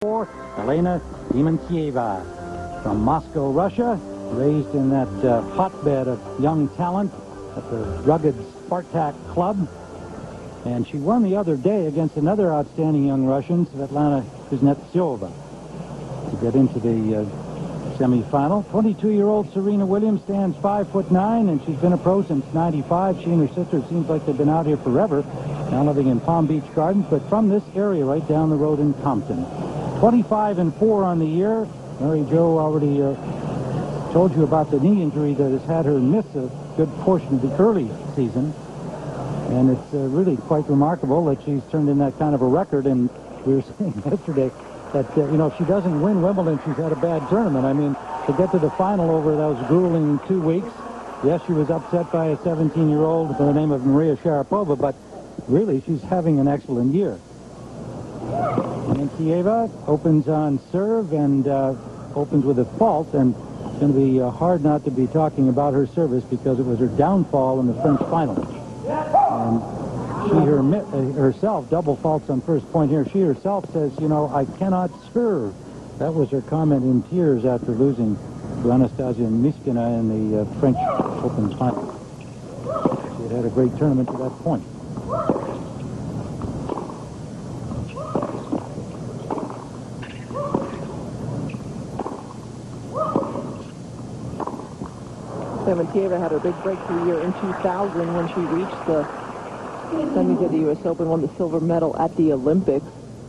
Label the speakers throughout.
Speaker 1: For Elena Dementieva from Moscow, Russia, raised in that hotbed of young talent at the rugged Spartak club. And she won the other day against another outstanding young Russian, Elena Dementieva, to get into the semifinal. 22-year-old Serena Williams stands 5'9", and she's been a pro since '95. She and her sister, it seems like they've been out here forever, now living in Palm Beach Gardens, but from this area right down the road in Compton. 25-4 on the year. Mary Jo already told you about the knee injury that has had her miss a good portion of the early season. And it's really quite remarkable that she's turned in that kind of a record. And we were saying yesterday that, if she doesn't win Wimbledon, she's had a bad tournament. I mean, to get to the final over those grueling 2 weeks, yes, she was upset by a 17-year-old by the name of Maria Sharapova, but really she's having an excellent year. Dementieva opens on serve and opens with a fault, and it's going to be hard not to be talking about her service because it was her downfall in the French final. And she herself double faults on first point here. She herself says, I cannot serve. That was her comment in tears after losing to Anastasia Miskina in the French Open final. She had a great tournament to that point.
Speaker 2: Dementieva had her big breakthrough year in 2000 when she reached the semis of the U.S. Open, won the silver medal at the Olympics.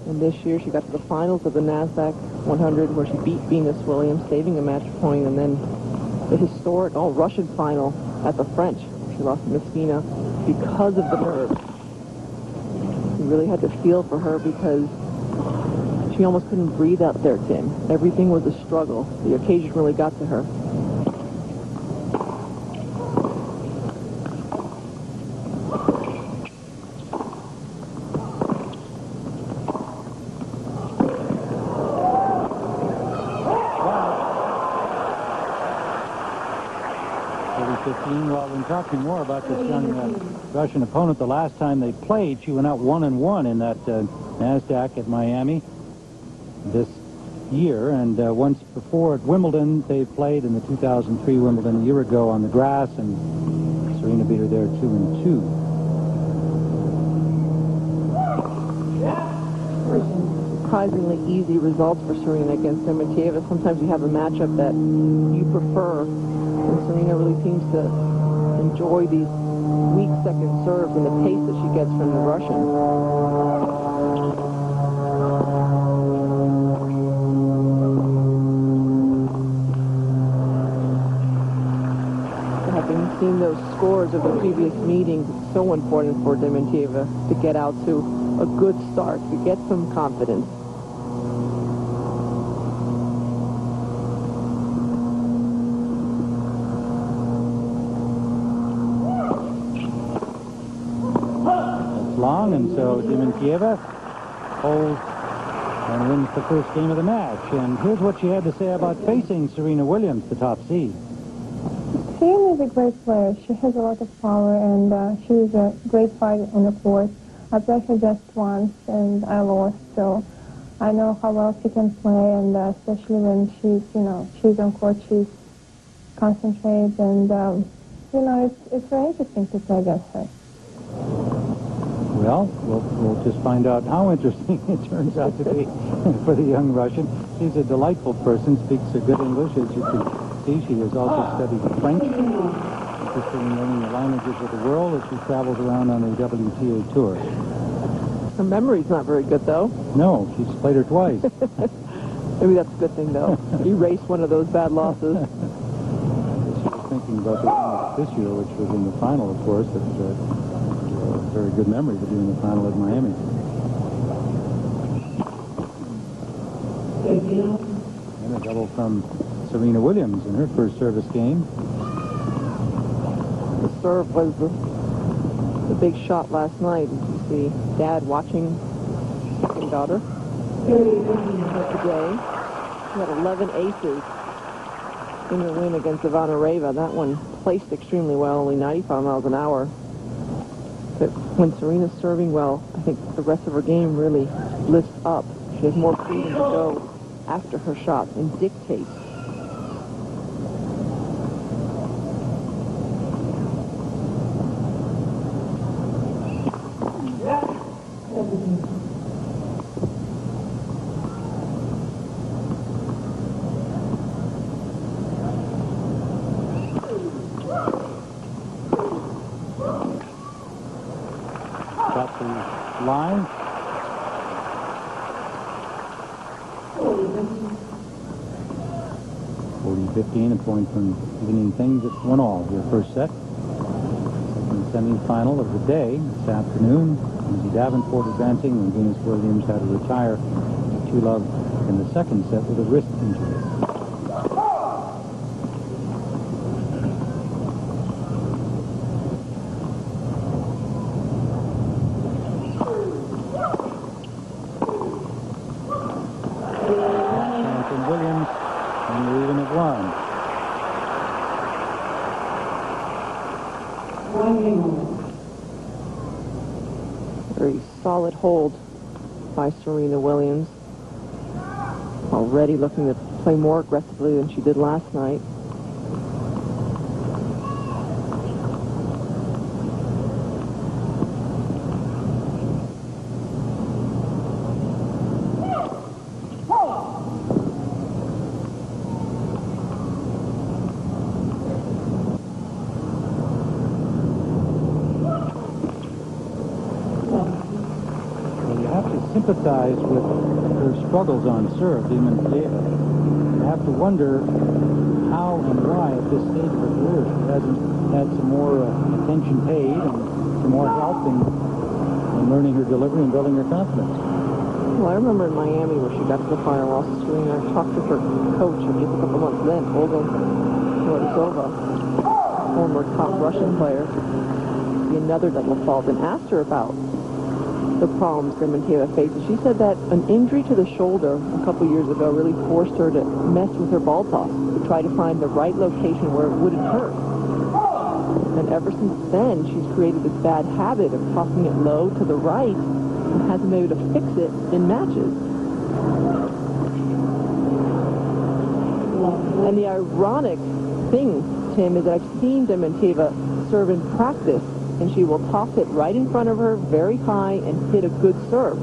Speaker 2: And this year she got to the finals of the NASDAQ 100 where she beat Venus Williams, saving a match point, and then the historic all-Russian final at the French. She lost to Miskina because of the nerves. You really had to feel for her because she almost couldn't breathe out there, Tim. Everything was a struggle. The occasion really got to her.
Speaker 1: Well, when talking more about this young Russian opponent, the last time they played, she went out 1-1 in that NASDAQ at Miami this year. And once before at Wimbledon, they played in the 2003 Wimbledon a year ago on the grass, and Serena beat her there 2-2.
Speaker 2: Surprisingly easy results for Serena against Dementieva. Sometimes you have a matchup that you prefer, and Serena really seems to enjoy these weak second serves and the pace that she gets from the Russian. Having seen those scores of the previous meetings, it's so important for Dementieva to get out to a good start, to get some confidence.
Speaker 1: Long, and so Dementieva holds and wins the first game of the match. And here's what she had to say about facing Serena Williams, the top seed.
Speaker 3: Serena is a great player. She has a lot of power, and she's a great fighter on the court. I played her just once, and I lost, so I know how well she can play, and especially when she's on court, she concentrates, and, it's very interesting to play against her.
Speaker 1: Well, we'll just find out how interesting it turns out to be for the young Russian. She's a delightful person, speaks a good English, as you can see. She has also studied French, interested in learning the languages of the world as she travels around on her WTA tour.
Speaker 2: Her memory's not very good, though.
Speaker 1: No, she's played her twice.
Speaker 2: Maybe that's a good thing, though. Erase one of those bad losses.
Speaker 1: She was thinking about this year, which was in the final, of course, but very good memory to be in the final at Miami. And a double from Serena Williams in her first service game.
Speaker 2: The serve was the big shot last night. You see Dad watching his second daughter today. She had 11 aces in her win against Ivana Reva. That one placed extremely well, only 95 miles an hour. But when Serena's serving well, I think the rest of her game really lifts up. She has more freedom to go after her shots and dictate.
Speaker 1: Got the line. .40-15, a point from evening things at 1-all. Your first set. Second semifinal of the day this afternoon. Lindsay Davenport advancing when Venus Williams had to retire to 2-love in the second set with a wrist injury. Hanson Williams, and we're even at 1.
Speaker 2: Very solid hold by Serena Williams. Already looking to play more aggressively than she did last night.
Speaker 1: Sympathize with her struggles on serve, Dementieva. You have to wonder how and why at this stage of her career she hasn't had some more attention paid and some more help in learning her delivery and building her confidence.
Speaker 2: Well, I remember in Miami where she got to the final, lost to Serena. I talked to her coach just a couple months then, Olga Morozova, former top Russian player, another double fault, and asked her about the problems Dementieva faces. She said that an injury to the shoulder a couple years ago really forced her to mess with her ball toss, to try to find the right location where it wouldn't hurt. And ever since then, she's created this bad habit of tossing it low to the right and hasn't been able to fix it in matches. And the ironic thing, Tim, is that I've seen Dementieva serve in practice, and she will toss it right in front of her, very high, and hit a good serve.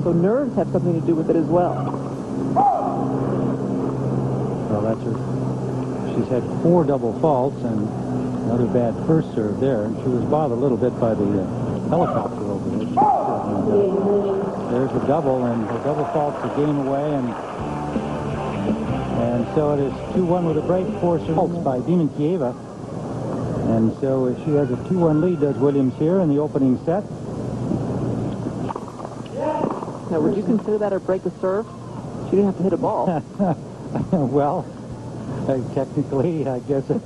Speaker 2: So nerves have something to do with it as well.
Speaker 1: Well, that's her. She's had 4 double faults and another bad first serve there, and she was bothered a little bit by the helicopter over there. There's a double, and the double fault's a game away, and so it is 2-1 with a break for Serena by Dementieva. And so she has a 2-1 lead, does Williams here in the opening set.
Speaker 2: Now, would you consider that a break of serve? She didn't have to hit a ball.
Speaker 1: Well, technically, I guess a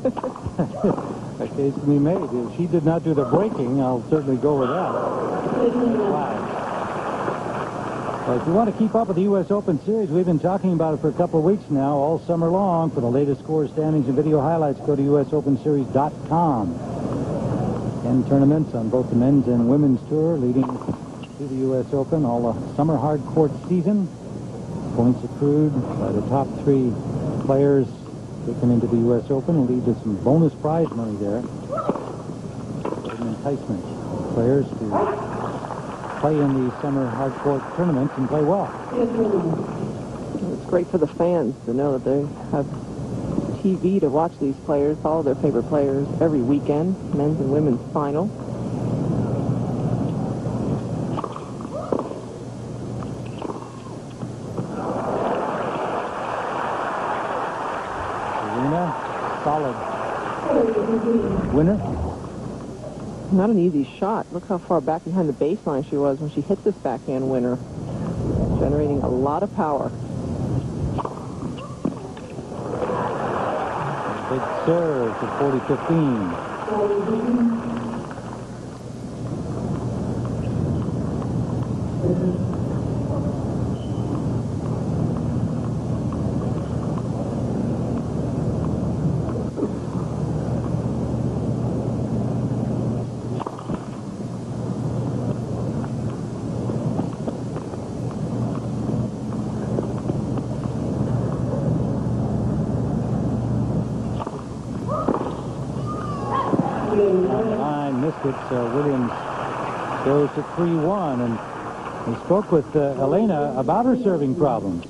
Speaker 1: case can be made. If she did not do the breaking, I'll certainly go with that. Well, if you want to keep up with the U.S. Open Series, we've been talking about it for a couple of weeks now, all summer long. For the latest scores, standings, and video highlights, go to USOpenSeries.com. 10 tournaments on both the men's and women's tour leading to the U.S. Open, all the summer hard court season. Points accrued by the top 3 players taken into the U.S. Open will lead to some bonus prize money there. An enticement for players to play in the summer hard court tournaments and play well.
Speaker 2: It's great for the fans to know that they have TV to watch these players, follow their favorite players every weekend, men's and women's final.
Speaker 1: Serena, solid winner.
Speaker 2: Not an easy shot. Look how far back behind the baseline she was when she hit this backhand winner, generating a lot of power.
Speaker 1: Big serve to 40-15. On the line, missed it, so Williams goes to 3-1. And we spoke with Elena about her serving problems.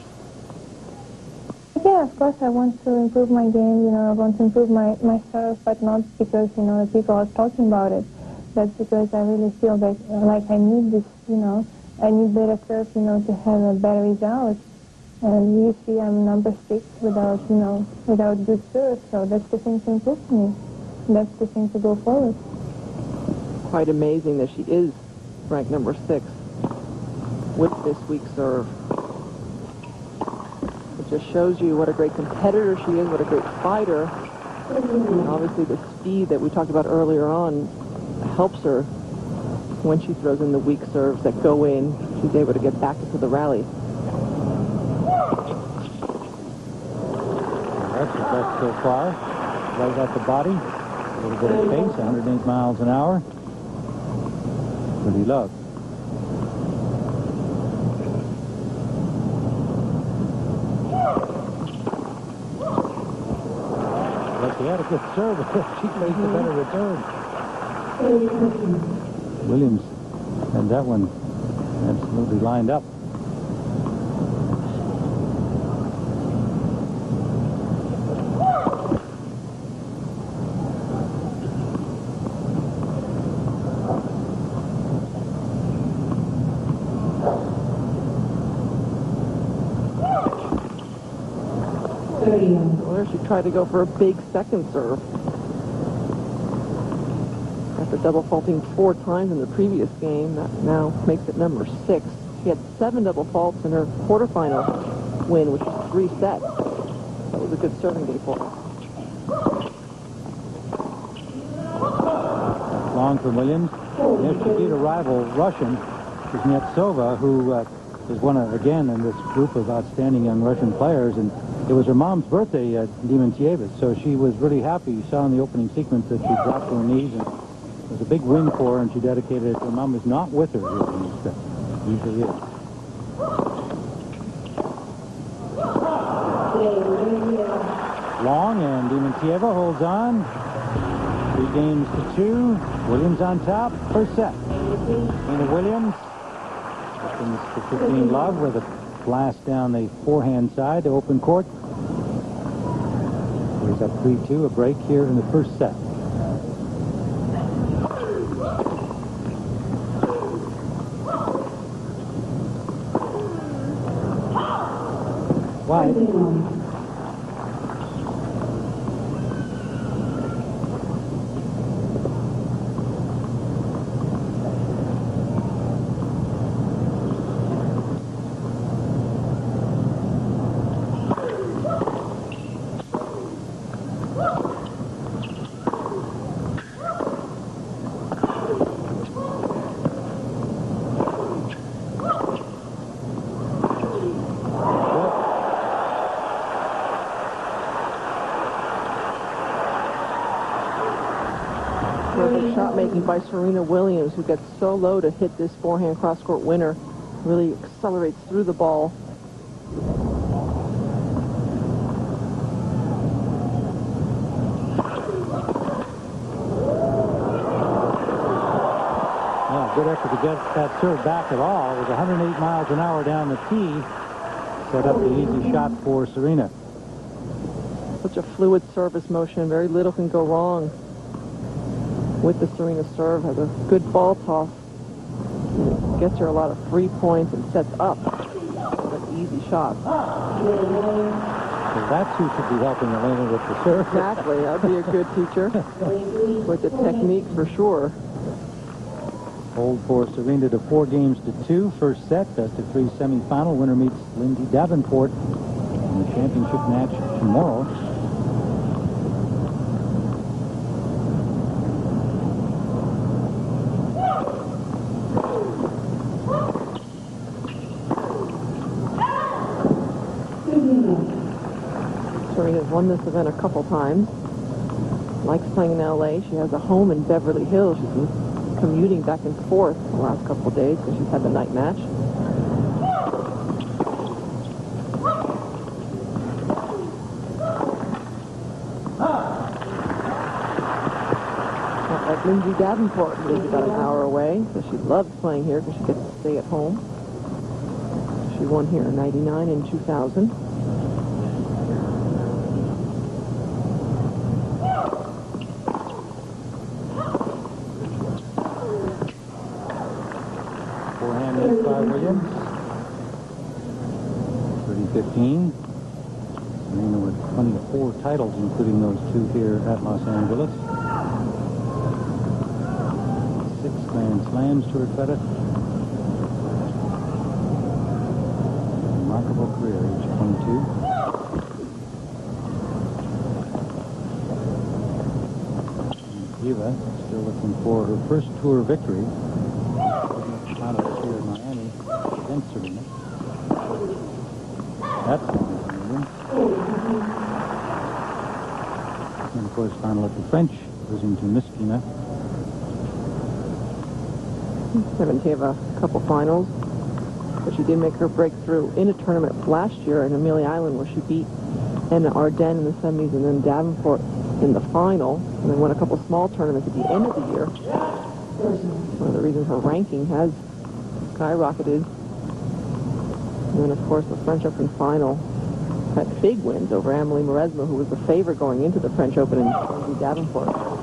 Speaker 3: Yeah, of course I want to improve my game, I want to improve my serve, but not because, the people are talking about it. That's because I really feel that, like I need this, I need better serve, to have a better result. And you see I'm number 6 without, without good serve, so that's the thing to improve for me. That's the thing to go forward.
Speaker 2: Quite amazing that she is ranked number 6 with this weak serve. It just shows you what a great competitor she is, what a great fighter. And obviously the speed that we talked about earlier on helps her when she throws in the weak serves that go in. She's able to get back into the rally.
Speaker 1: That's the best so far. Right at the body. A little bit of pace, 108 miles an hour. Pretty low. But she had a good serve. She faced a better return. Williams had that one absolutely lined up.
Speaker 2: Well, she tried to go for a big second serve. After double faulting 4 times in the previous game, that now makes it number 6. She had 7 double faults in her quarterfinal win, which was 3 sets. That was a good serving day for her.
Speaker 1: Long for Williams. Yes, she beat a rival Russian, Kuznetsova, who is one of, again, in this group of outstanding young Russian players. And it was her mom's birthday at Dementieva, so she was really happy. You saw in the opening sequence that she dropped to her knees, and it was a big win for her, and she dedicated it to her mom. Is not with her here in this set. Usually is. Long, and Dementieva holds on. 3 games to 2. Williams on top. First set. Serena Williams. Seconds to 15 love with a blast down the forehand side to open court. He's up 3-2. A break here in the first set. Wide.
Speaker 2: Perfect shot making by Serena Williams, who gets so low to hit this forehand cross-court winner. Really accelerates through the ball.
Speaker 1: Good effort to get that serve back at all. It was 108 miles an hour down the tee. Set up the easy shot for Serena.
Speaker 2: Such a fluid service motion. Very little can go wrong with the Serena serve. Has a good ball toss. Gets her a lot of free points and sets up an easy shot.
Speaker 1: So that's who should be helping Elena with the serve.
Speaker 2: Exactly. That would be a good teacher with the technique for sure.
Speaker 1: Hold for Serena to 4 games to 2. First set, best of 3 semifinal. Winner meets Lindsay Davenport in the championship match tomorrow.
Speaker 2: Serena's won this event a couple times. Likes playing in L.A. She has a home in Beverly Hills. She's been commuting back and forth the last couple of days because she's had the night match. Not Lindsay Davenport, who's about an hour away, so she loves playing here because she gets to stay at home. She won here in 99 and 2000.
Speaker 1: Forehand hit by Williams. 30-15. Serena with 24 titles, including those two here at Los Angeles. 6 Grand Slams to her credit. Remarkable career, age 22. Eva still looking for her first tour victory. Finals here in Miami against Serena. That's one. And of course, final at the French, losing to Miskina.
Speaker 2: Dementieva, a couple finals, but she did make her breakthrough in a tournament last year in Amelia Island, where she beat Anna Arden in the semis and then Davenport in the final, and then won a couple small tournaments at the end of the year. One of the reasons her ranking has skyrocketed. And then, of course, the French Open final had big wins over Amelie Mauresmo, who was the favorite going into the French Open, and Lindsay Davenport.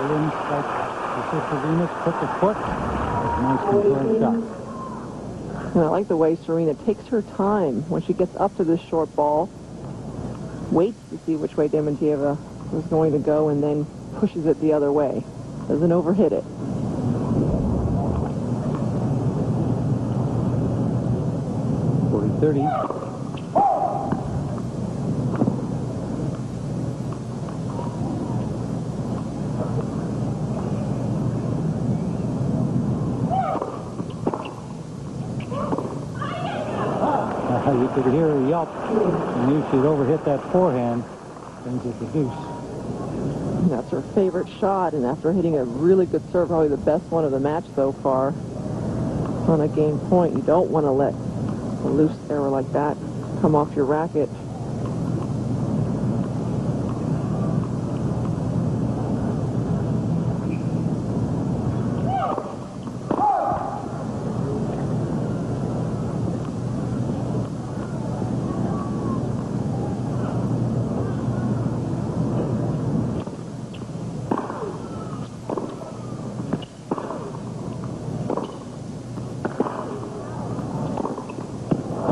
Speaker 1: Williams, like the sister Venus, took a foot. Nice controlled shot.
Speaker 2: And I like the way Serena takes her time when she gets up to this short ball, waits to see which way Dementieva was going to go, and then pushes it the other way. Doesn't overhit it.
Speaker 1: .30. You could hear her yelp. You knew she'd overhit that forehand. Brings it to deuce.
Speaker 2: That's her favorite shot, and after hitting a really good serve, probably the best one of the match so far, on a game point, you don't want to let a loose error like that come off your racket.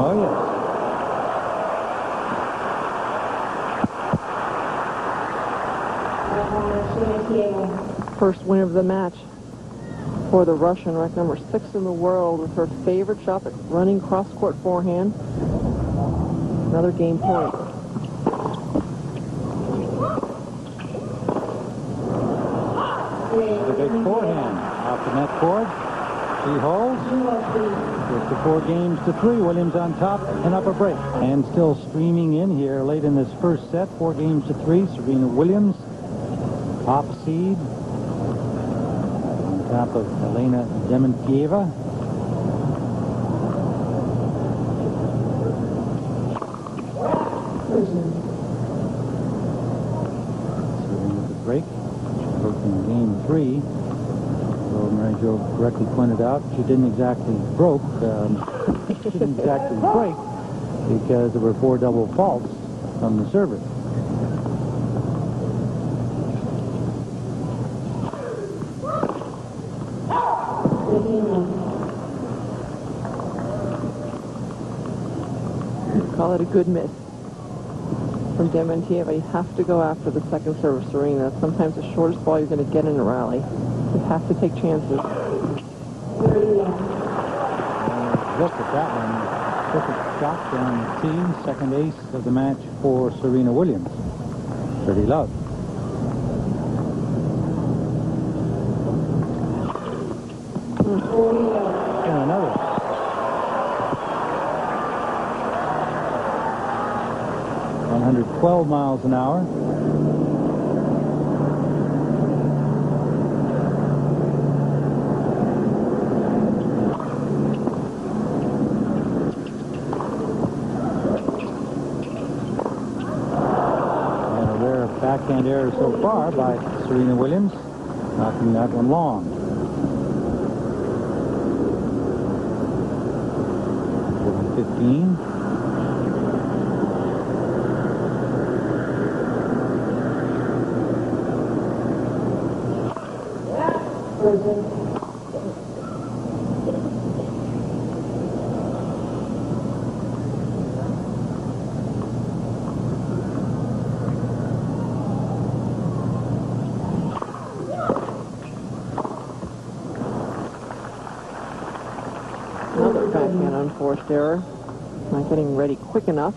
Speaker 1: Oh, yes.
Speaker 2: First win of the match for the Russian, ranked number 6 in the world, with her favorite shot, the running cross-court forehand. Another game point.
Speaker 1: The big forehand off the net cord. She holds. With the 4 games to 3, Williams on top and up a break. And still streaming in here late in this first set, 4 games to 3. Serena Williams, top seed, on top of Elena Dementieva. Serena with the break. She broke in game 3. Mary Jo correctly pointed out, she didn't exactly broke. She didn't exactly break because there were 4 double faults from the server.
Speaker 2: Call it a good miss from Dementieva. You have to go after the second serve of Serena. That's sometimes the shortest ball you're going to get in a rally. You have to take chances.
Speaker 1: Look at that one. Perfect shot down the tee. Second ace of the match for Serena Williams. 30 love. And another. .112 miles an hour. backhand error so far by Serena Williams, knocking that one long. 15.
Speaker 2: Another backhand unforced error. Not getting ready quick enough.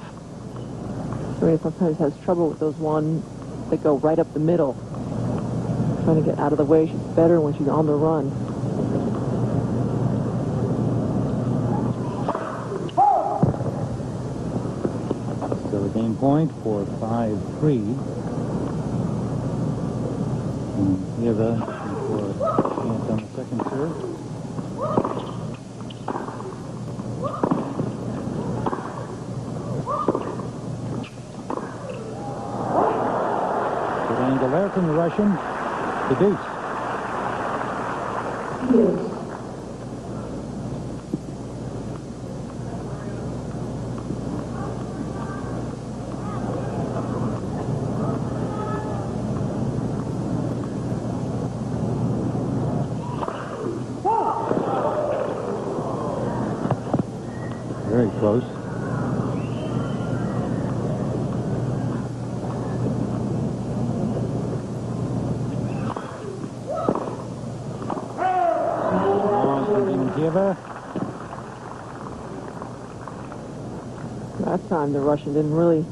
Speaker 2: Serena sometimes has trouble with those ones that go right up the middle. Trying to get out of the way. She's better when she's on the run.
Speaker 1: Still a game point for 5-3. Dementieva for a chance on the second serve. There from the Russian, the deuce. Very close.
Speaker 2: Last time the Russian didn't really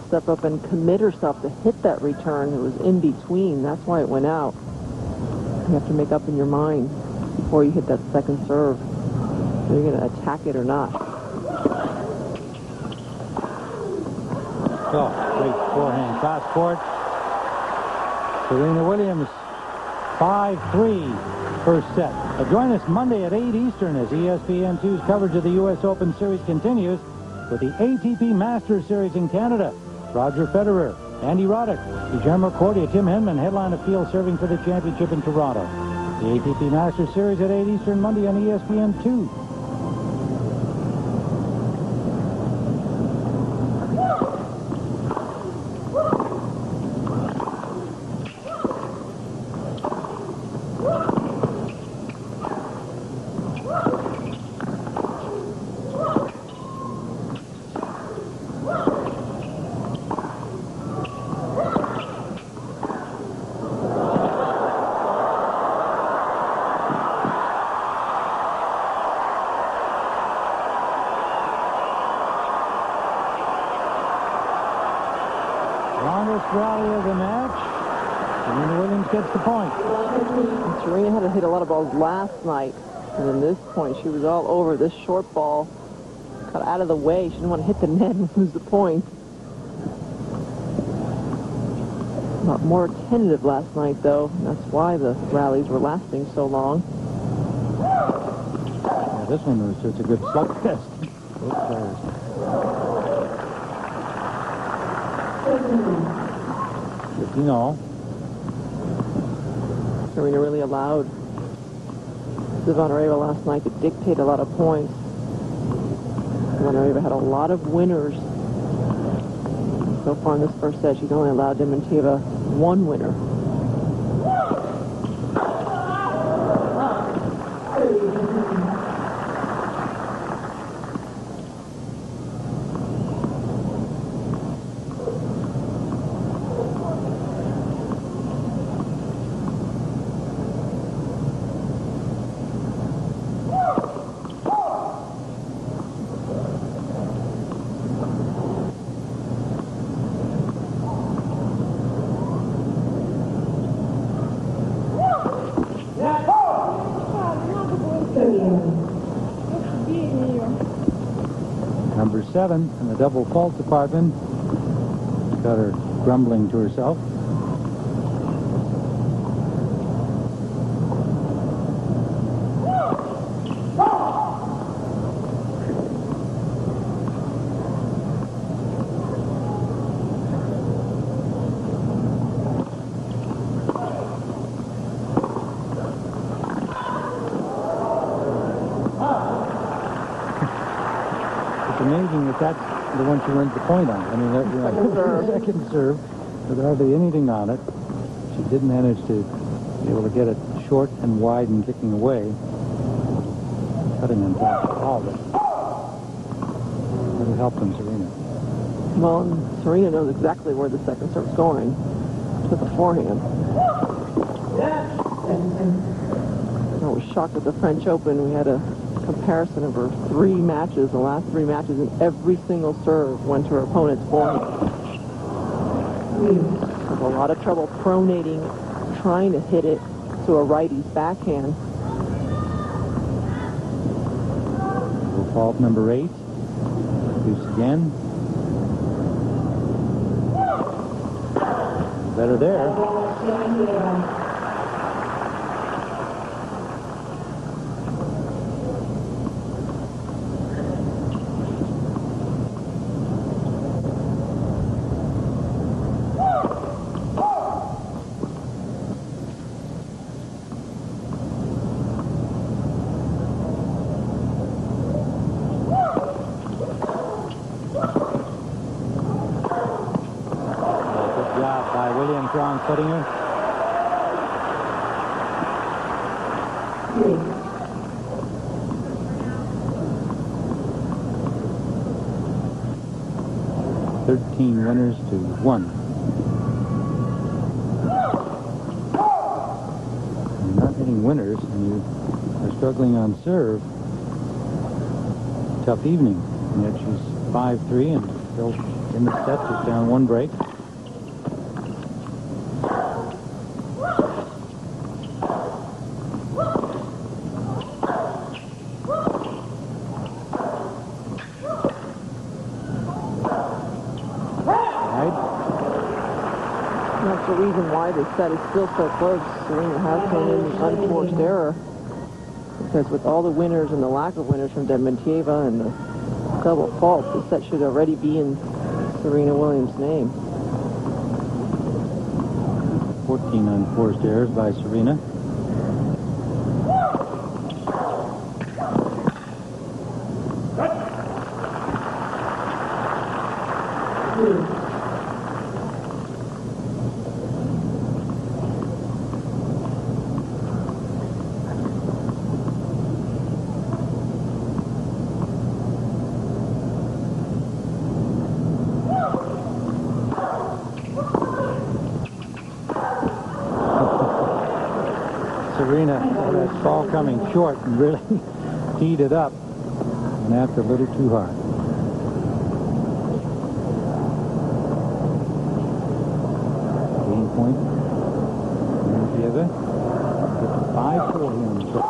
Speaker 2: step up and commit herself to hit that return. It was in between. That's why it went out. You have to make up in your mind before you hit that second serve. Are you going to attack it or not?
Speaker 1: Oh, great forehand pass court. Serena Williams, 5-3. First set. Join us Monday at 8 Eastern as ESPN2's coverage of the U.S. Open Series continues with the ATP Masters Series in Canada. Roger Federer, Andy Roddick, Guillermo Cordia, Tim Henman headline a field serving for the championship in Toronto. The ATP Masters Series at 8 Eastern Monday on ESPN2. Longest rally of the match. Serena Williams gets the point.
Speaker 2: Serena had to hit a lot of balls last night. And in this point, she was all over this short ball. Got out of the way. She didn't want to hit the net and lose the point. A lot more tentative last night, though. And that's why the rallies were lasting so long.
Speaker 1: Yeah, this one was just a good slugfest. Both players. 15 all.
Speaker 2: Serena really allowed Zvonareva last night to dictate a lot of points. Zvonareva had a lot of winners. So far in this first set, she's only allowed Dementieva one winner.
Speaker 1: Number 7 in the double fault department. Got her grumbling to herself. amazing that that's the one she wins the point on. I mean, second serve with hardly anything on it. She did manage to be able to get it short and wide and kicking away. Cutting on top of all of it. That'll help them, Serena.
Speaker 2: Well, and Serena knows exactly where the second serve's going to the forehand. I was shocked at the French Open. We had a comparison of her three matches, the last three matches, and every single serve went to her opponent's forehand. With a lot of trouble pronating, trying to hit it to a righty's backhand.
Speaker 1: Fault number 8. Loose again. Better there. Strong putting her. Thirteen winners to 1. You're not hitting winners and you are struggling on serve. Tough evening. And yet she's 5-3 and still in the set, just down 1 break.
Speaker 2: That's the reason why this set is still so close. Serena has been in the unforced error. Because with all the winners and the lack of winners from Dementieva and the double fault, the set should already be in Serena Williams' name.
Speaker 1: 14 unforced errors by Serena. Serena saw that ball coming short and really teed it up, and after a little too hard. Game point. Dementieva. 5-4 here on the set.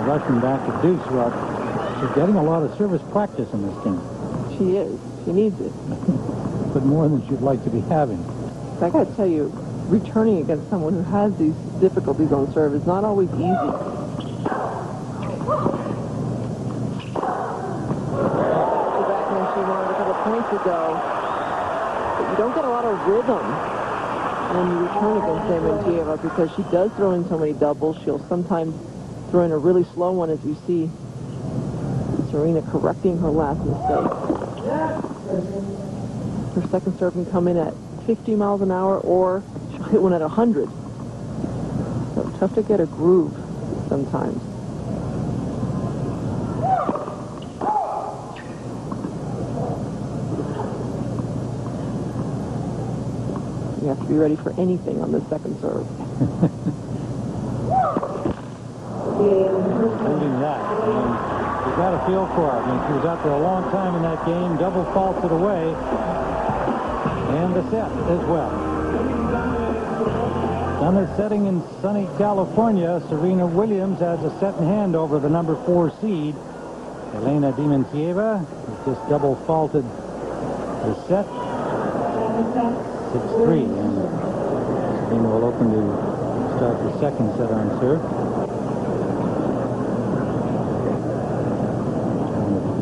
Speaker 1: Rushing back to deuce. Well, she's getting a lot of service practice in this game.
Speaker 2: She is. She needs it.
Speaker 1: But more than she'd like to be having.
Speaker 2: I got to tell you, returning against someone who has these difficulties on serve is not always easy. The backhand she wanted a couple points ago, but you don't get a lot of rhythm when you return against Dementieva because she does throw in so many doubles. She'll sometimes throw in a really slow one, as you see Serena correcting her last mistake. Her second serve can come in at 50 miles an hour, or she'll hit one at 100. So tough to get a groove sometimes. You have to be ready for anything on the second serve.
Speaker 1: Including that. You've got a feel for it. I mean, she was out there a long time in that game, double faulted away, and the set as well. On her setting in sunny California, Serena Williams has a set in hand over the number 4 seed. Elena Dementieva has just double faulted the set. 6-3. And Serena will open to start the second set on serve.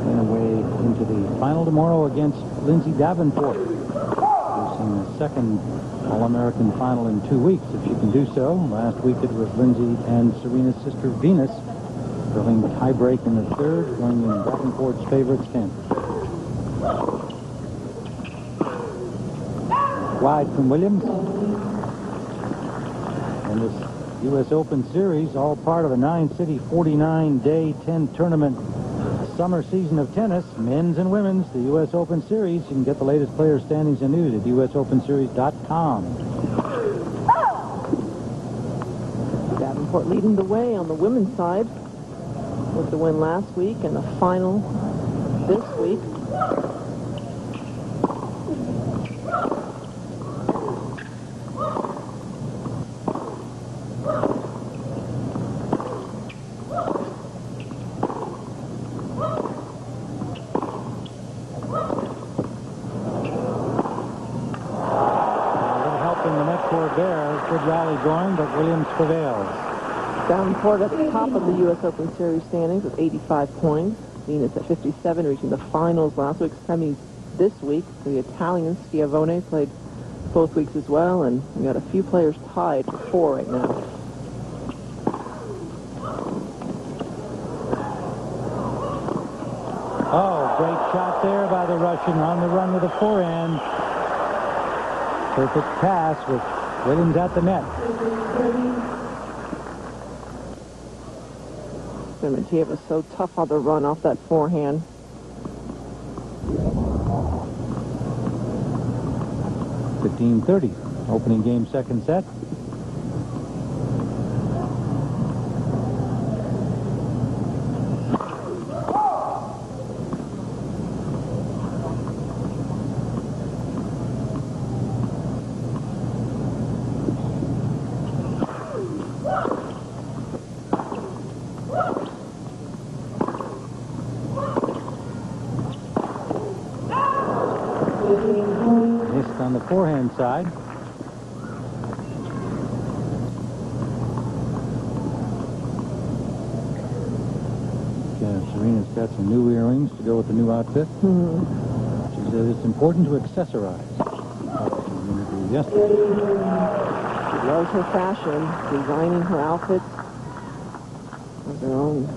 Speaker 1: And away into the final tomorrow against Lindsay Davenport. Facing the second All-American final in 2 weeks, if she can do so. Last week it was Lindsay and Serena's sister Venus. Drilling tiebreak in the third, going in Davenport's favorite Stanford. Wide from Williams. And this U.S. Open Series, all part of a 9-city, 49-day, 10-tournament summer season of tennis, men's and women's, the U.S. Open Series. You can get the latest player standings and news at usopenseries.com.
Speaker 2: Davenport leading the way on the women's side with the win last week and the final this week.
Speaker 1: Good rally going, but Williams prevails.
Speaker 2: Davenport at the top of the U.S. Open Series standings with 85 points. Venus at 57, reaching the finals last week, semis this week. The Italian Schiavone played both weeks as well, and we got a few players tied for 4 right now.
Speaker 1: Oh, great shot there by the Russian on the run with a forehand. Perfect pass with Williams at the net.
Speaker 2: Dementieva so tough on the run off that forehand.
Speaker 1: (15:30) opening game, second set. On the forehand side. Serena's got some new earrings to go with the new outfit. She said it's important to accessorize. Yesterday.
Speaker 2: She loves her fashion, designing her outfits of her own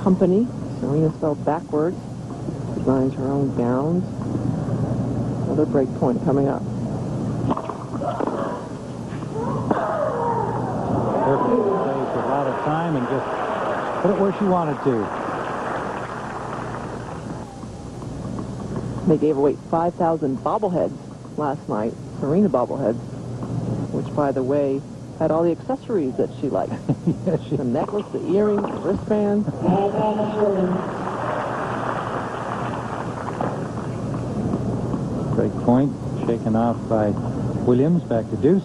Speaker 2: company. Serena spelled backwards. Designs her own gowns. Another break point coming up.
Speaker 1: Perfect. Plays with a lot of time and just put it where she wanted to.
Speaker 2: They gave away 5,000 bobbleheads last night, Serena bobbleheads, which, by the way, had all the accessories that she liked.
Speaker 1: Yes,
Speaker 2: the necklace, the earrings, the wristbands.
Speaker 1: Break point shaken off by Williams. Back to deuce.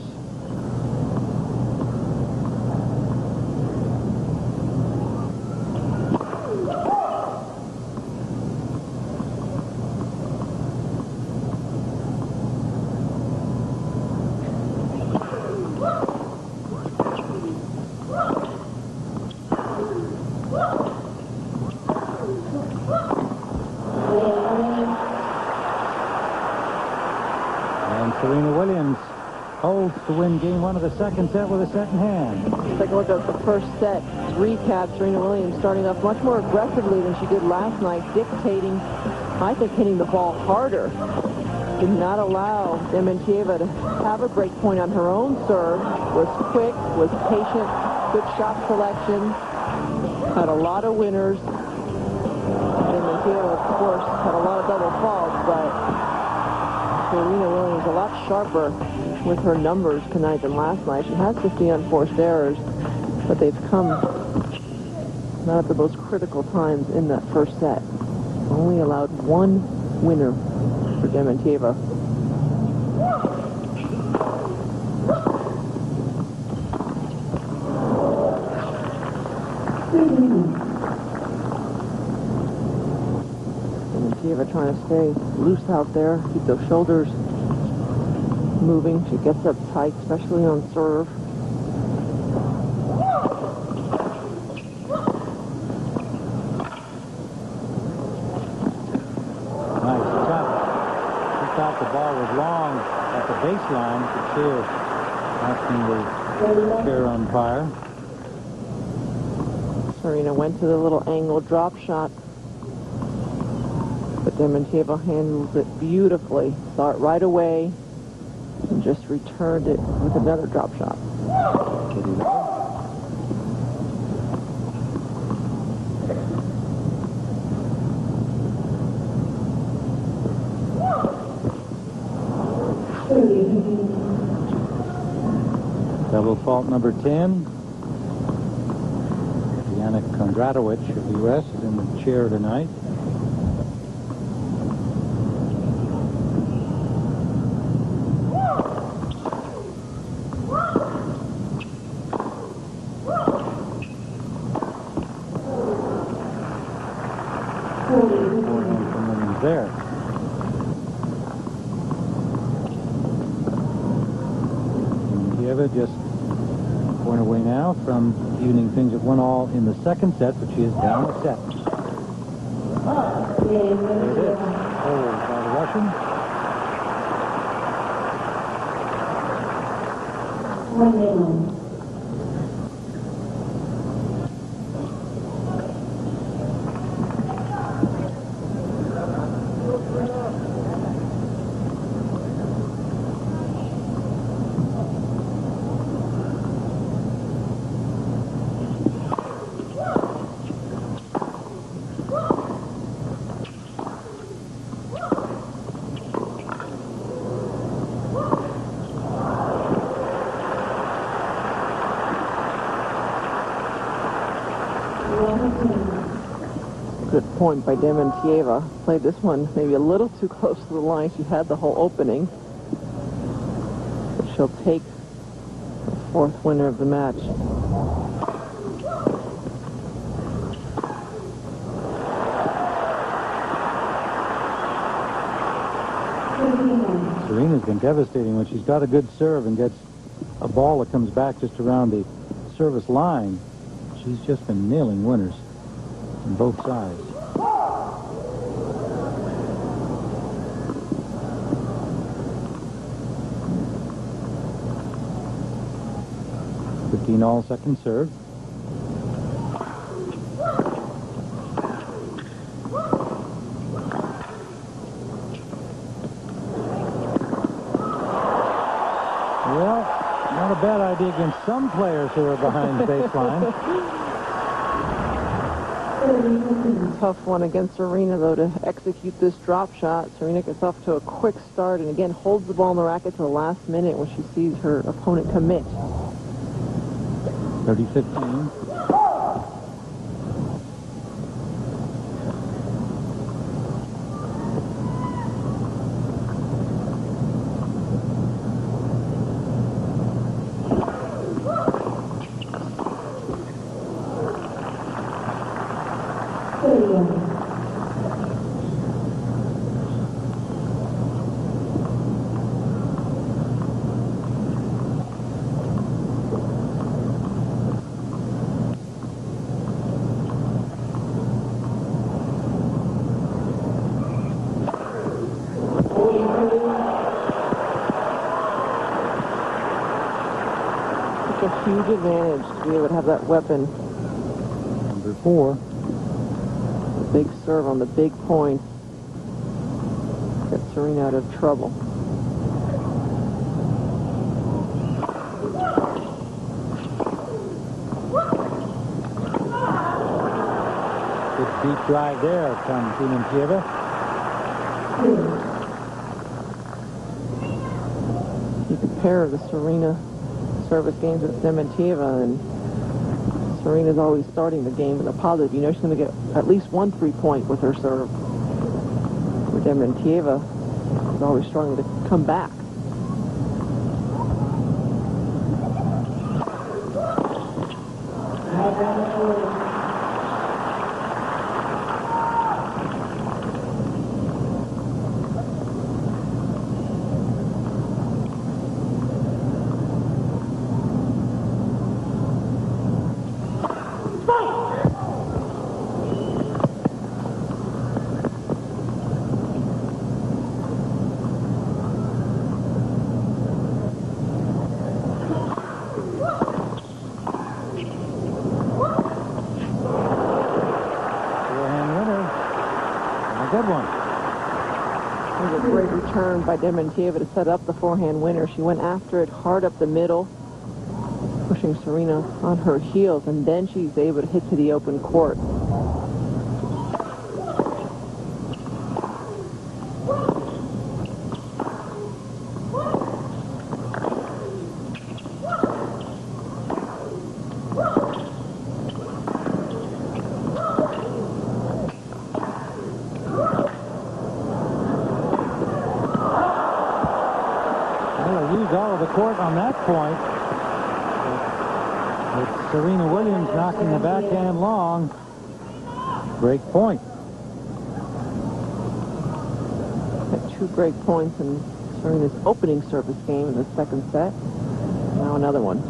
Speaker 1: Serena Williams holds to win game 1 of the second set with a set in hand.
Speaker 2: Let's take a look at the first set recap. Serena Williams starting off much more aggressively than she did last night, dictating, I think, hitting the ball harder. Did not allow Dementieva to have a break point on her own serve. Was quick, was patient, good shot selection, had a lot of winners. Dementieva, of course, had a lot of double faults, but Serena Williams a lot sharper with her numbers tonight than last night. She has 50 unforced errors, but they've come not at the most critical times in that first set. Only allowed one winner for Dementieva. Dementieva Dementieva trying to stay loose out there, keep those shoulders moving. She gets up tight, especially on serve.
Speaker 1: Nice shot. She thought the ball was long at the baseline. The chair asking the chair umpire.
Speaker 2: Serena went to the little angle drop shot, but Dementieva handled it beautifully. Saw it right away and just returned it with another drop shot.
Speaker 1: Double fault number 10. Diana Kondratowicz of the U.S. is in the chair tonight. Forehand from Williams there. Dementieva just point away now from evening things at 1-1 in the second set, but she is down a set. There it is. Hold by the Russian.
Speaker 2: Good point by Dementieva. Played this one maybe a little too close to the line. She had the whole opening. But she'll take the fourth winner of the match.
Speaker 1: Serena's been devastating when she's got a good serve and gets a ball that comes back just around the service line. She's just been nailing winners on both sides. All second serve. Well, not a bad idea against some players who are behind the baseline.
Speaker 2: Tough one against Serena, though, to execute this drop shot. Serena gets off to a quick start and again holds the ball in the racket to the last minute when she sees her opponent commit.
Speaker 1: 30-15.
Speaker 2: A huge advantage to be able to have that weapon.
Speaker 1: Number 4.
Speaker 2: The big serve on the big point. Get Serena out of trouble.
Speaker 1: Good deep drive there from Dementieva.
Speaker 2: You compare the Serena service games with Dementieva, and Serena's always starting the game with a positive. You know she's going to get at least 1 3-point with her serve. For Dementieva, is always struggling to come back.
Speaker 1: Forehand winner. And a good one.
Speaker 2: It was a great return by Dementieva to set up the forehand winner. She went after it hard up the middle, pushing Serena on her heels, and then she's able to hit to the open court.
Speaker 1: All of the court on that point. With Serena Williams knocking the backhand long. Break point.
Speaker 2: Had 2 break points in Serena's opening service game in the second set. Now another one.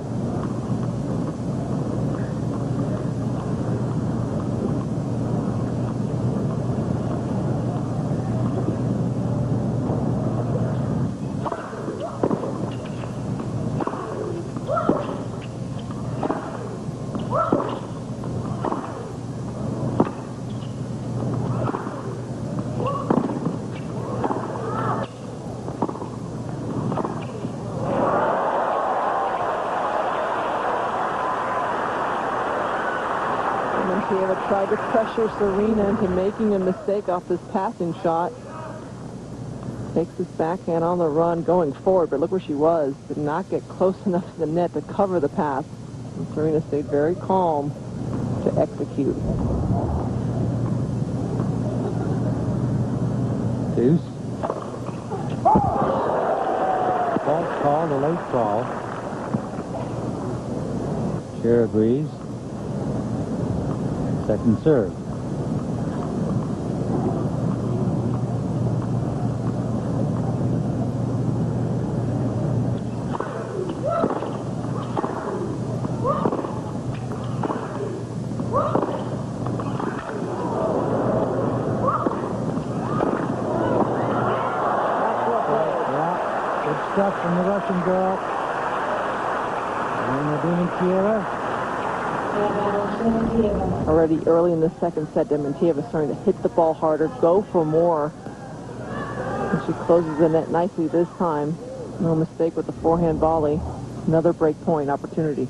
Speaker 2: Dementieva tried to pressure Serena into making a mistake off this passing shot. Takes this backhand on the run going forward, but look where she was. Did not get close enough to the net to cover the pass. And Serena stayed very calm to execute.
Speaker 1: Deuce. False call, the late call. Cher agrees. Second serve. Stuff from the Russian girl. Elena Dementieva.
Speaker 2: Already early in the second set, Dementieva starting to hit the ball harder, go for more. And she closes the net nicely this time. No mistake with the forehand volley. Another break point opportunity.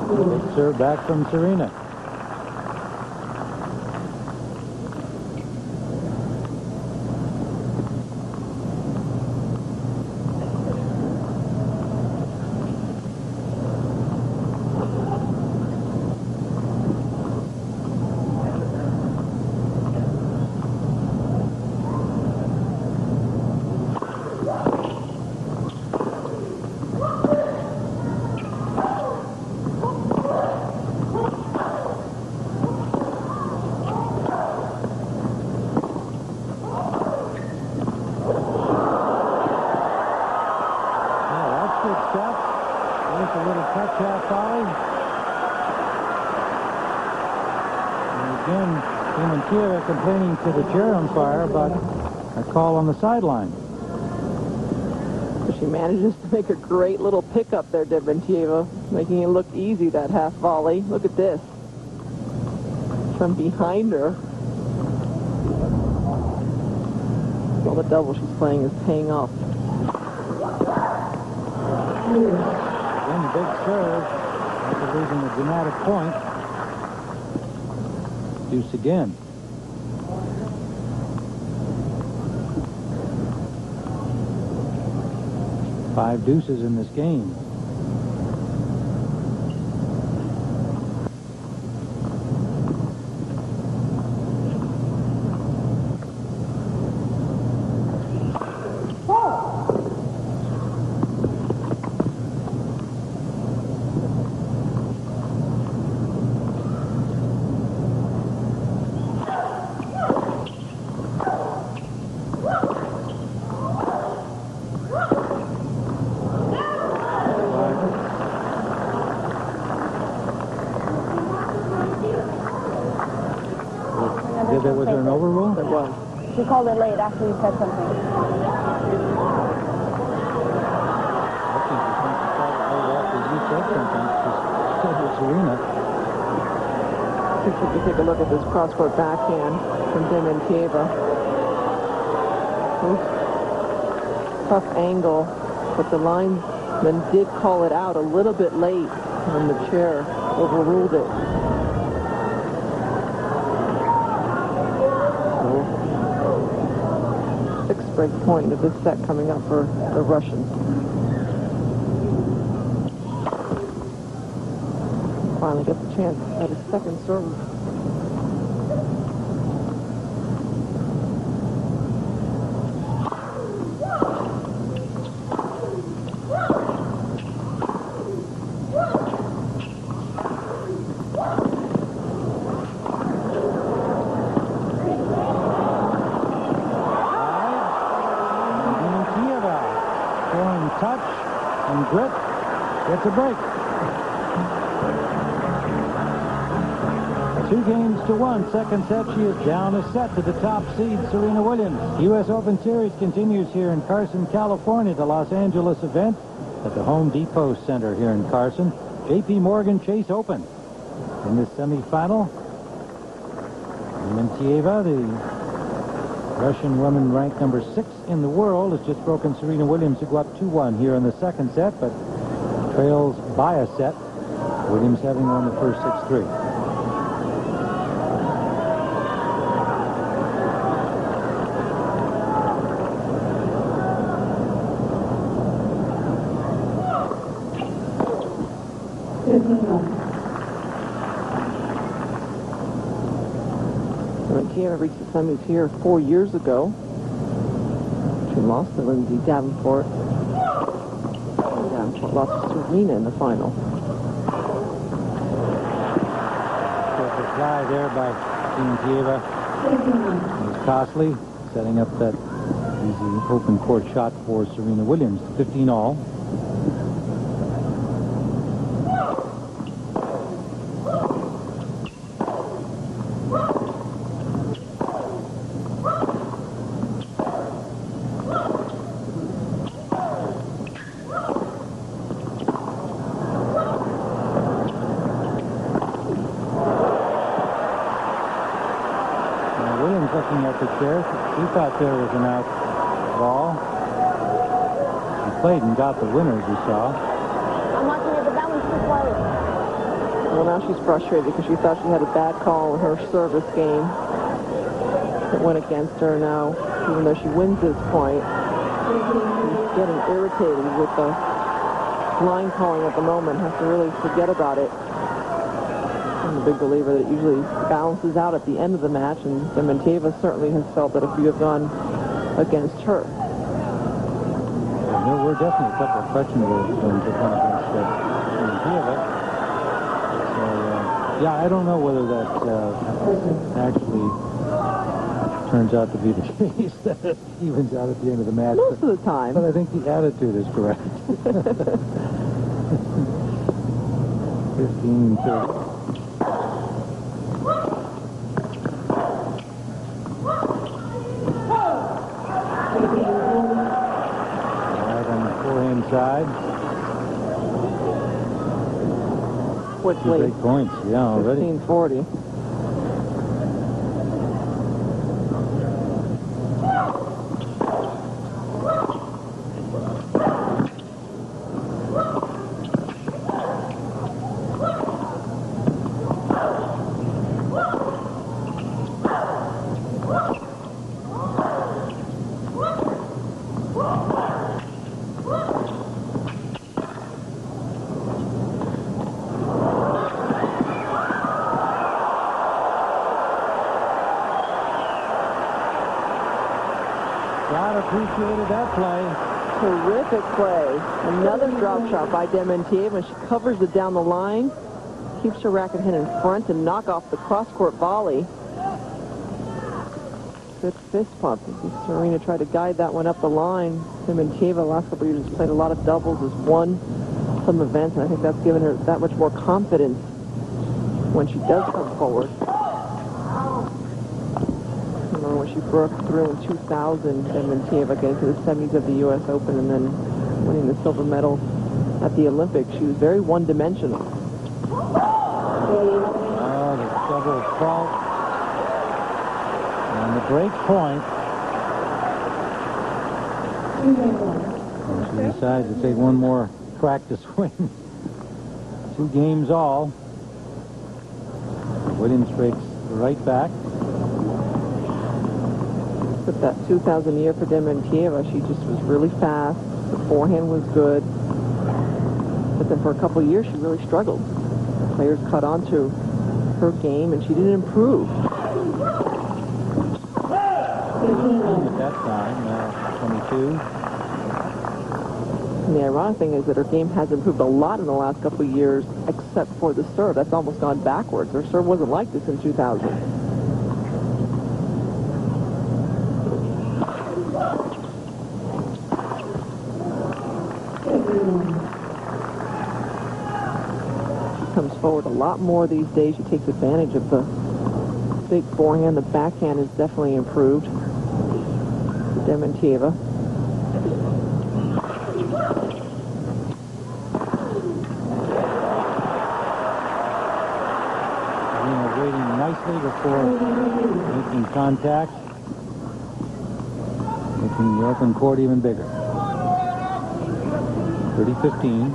Speaker 1: Big serve back from Serena. A little touch-out volley. And again, Dementieva complaining to the chair umpire about a call on the sideline.
Speaker 2: She manages to make a great little pickup there, Dementieva, making it look easy, that half volley. Look at this. From behind her. All the double she's playing is paying off.
Speaker 1: Again, big serve. After losing a dramatic point. Deuce again. Five deuces in this game. Was there an overrule?
Speaker 2: There was.
Speaker 3: She called it late after you said something.
Speaker 2: see if we can take a look at this cross-court backhand from Dementieva. Oops. Tough angle, but the linesman did call it out a little bit late, and the chair overruled it. Sixth break point of this set coming up for the Russians. Finally gets a chance at his second serve.
Speaker 1: Dementieva showing touch and grit. Gets a break. 2-1, second set. She is down a set to the top seed, Serena Williams. U.S. Open Series continues here in Carson, California, the Los Angeles event at the Home Depot Center here in Carson. J.P. Morgan Chase Open. In the semifinal, Dementieva, the Russian woman ranked number 6 in the world, has just broken Serena Williams to go up 2-1 here in the second set, but trails by a set. Williams having won the first 6-3.
Speaker 2: Dementieva reached the semis here 4 years ago. She lost to Lindsay Davenport. Davenport lost to Serena in the final.
Speaker 1: Perfect fly there by Dementieva. It was costly, setting up that easy open court shot for Serena Williams. 15 all. Williams looking at the chair. She thought there was an out ball. She played and got the winner, as you saw.
Speaker 3: I'm watching it, but that one's too close.
Speaker 2: Well, now she's frustrated because she thought she had a bad call in her service game. It went against her now, even though she wins this point. She's getting irritated with the line calling at the moment. Has to really forget about it. I'm a big believer that it usually balances out at the end of the match, and Dementieva certainly has felt that a few have gone against her.
Speaker 1: Well, there were definitely a couple of questionable ones that went against Dementieva. So, yeah, I don't know whether that actually turns out to be the case, that it evens out at the end of the match.
Speaker 2: Most of the time.
Speaker 1: But I think the attitude is correct. 15-30. Side.
Speaker 2: Quickly.
Speaker 1: 2 big points, yeah, already.
Speaker 2: 15-40.
Speaker 1: Appreciated that play.
Speaker 2: Terrific play. Another drop shot by Dementieva. She covers it down the line, keeps her racket hand in front to knock off the cross-court volley. Good fist pump. Serena tried to guide that one up the line. Dementieva last couple of years has played a lot of doubles, has won some events, and I think that's given her that much more confidence when she does come forward. When she broke through in 2000, Dementieva getting to the semis of the U.S. Open and then winning the silver medal at the Olympics. She was very one-dimensional.
Speaker 1: the double fault. And the break point. And she decides to take one more practice swing. 2 games all. Williams breaks right back.
Speaker 2: But that 2000 year for Dementieva, she just was really fast. The forehand was good. But then for a couple of years, she really struggled. The players caught on to her game, and she didn't improve.
Speaker 1: At that time, now 22.
Speaker 2: And the ironic thing is that her game has improved a lot in the last couple of years, except for the serve. That's almost gone backwards. Her serve wasn't like this in 2000. She comes forward a lot more these days. She takes advantage of the big forehand. The backhand is definitely improved. Dementieva.
Speaker 1: Nicely before making contact, making the open court even bigger. 30-15.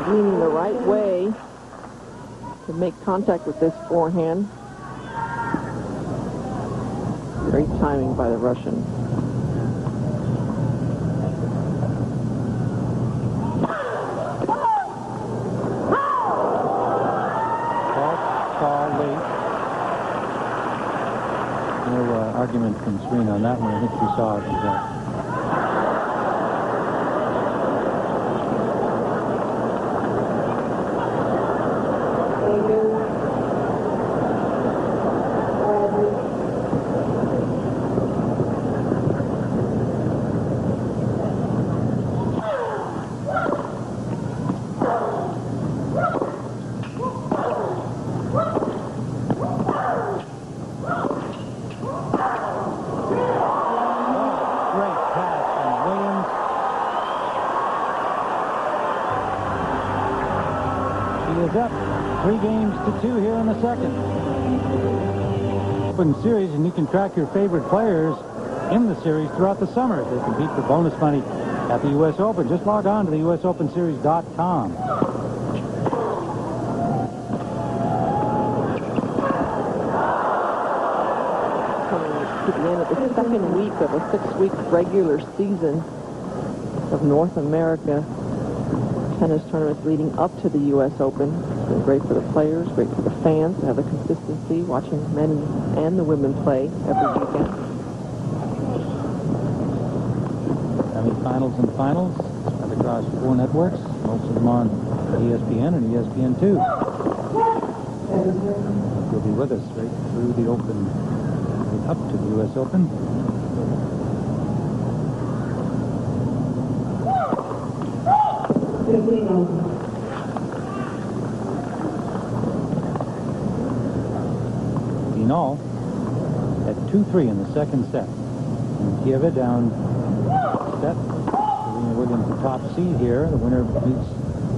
Speaker 2: Leaning the right way to make contact with this forehand. Great timing by the Russian.
Speaker 1: Call late. No argument from Serena on that one. I think she saw it. Is up 3-2 here in the second. Open series, and you can track your favorite players in the series throughout the summer. They compete for bonus money at the U.S. Open. Just log on to the USOpenSeries.com.
Speaker 2: Coming to the end of the second week of a 6-week regular season of North America tennis tournaments leading up to the U.S. Open. It's been great for the players, great for the fans to have the consistency, watching men and the women play every weekend.
Speaker 1: Semi-finals and finals spread across 4 networks, most of them on ESPN and ESPN2. You'll be with us right through the Open, right up to the U.S. Open. Final at 2-3 in the second set. Dementieva down set. Serena Williams the top seed here. The winner meets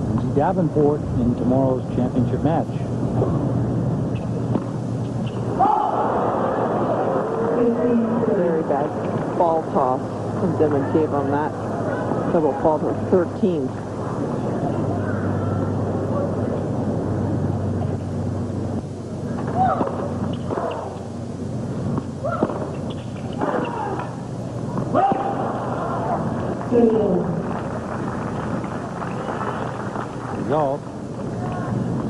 Speaker 1: Lindsay Davenport in tomorrow's championship match.
Speaker 2: Very bad ball toss from Dementieva on that double fault, her 13th.
Speaker 1: Result.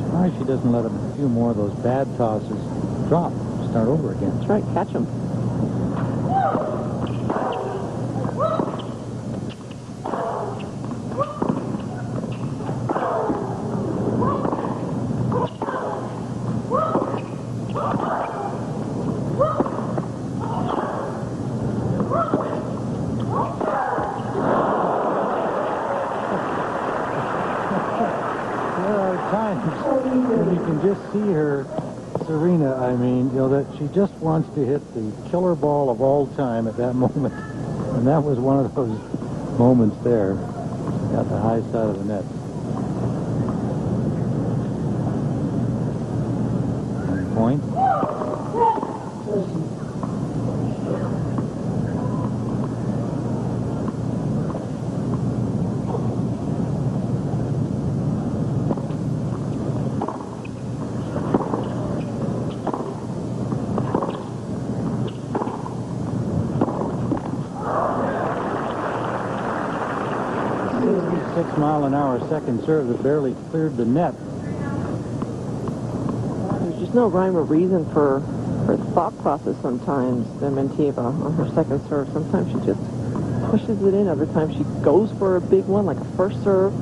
Speaker 1: Surprised she doesn't let a few more of those bad tosses drop. start over again.
Speaker 2: That's right, catch him.
Speaker 1: There are times when you can just see her, Serena, I mean, you know, that she just wants to hit the killer ball of all time at that moment. And that was one of those moments there at the high side of the net. Point. Mile-an-hour second serve that barely cleared the net.
Speaker 2: There's just no rhyme or reason for her thought process sometimes, Dementieva, on her second serve. Sometimes she just pushes it in. Other times she goes for a big one, like a first serve.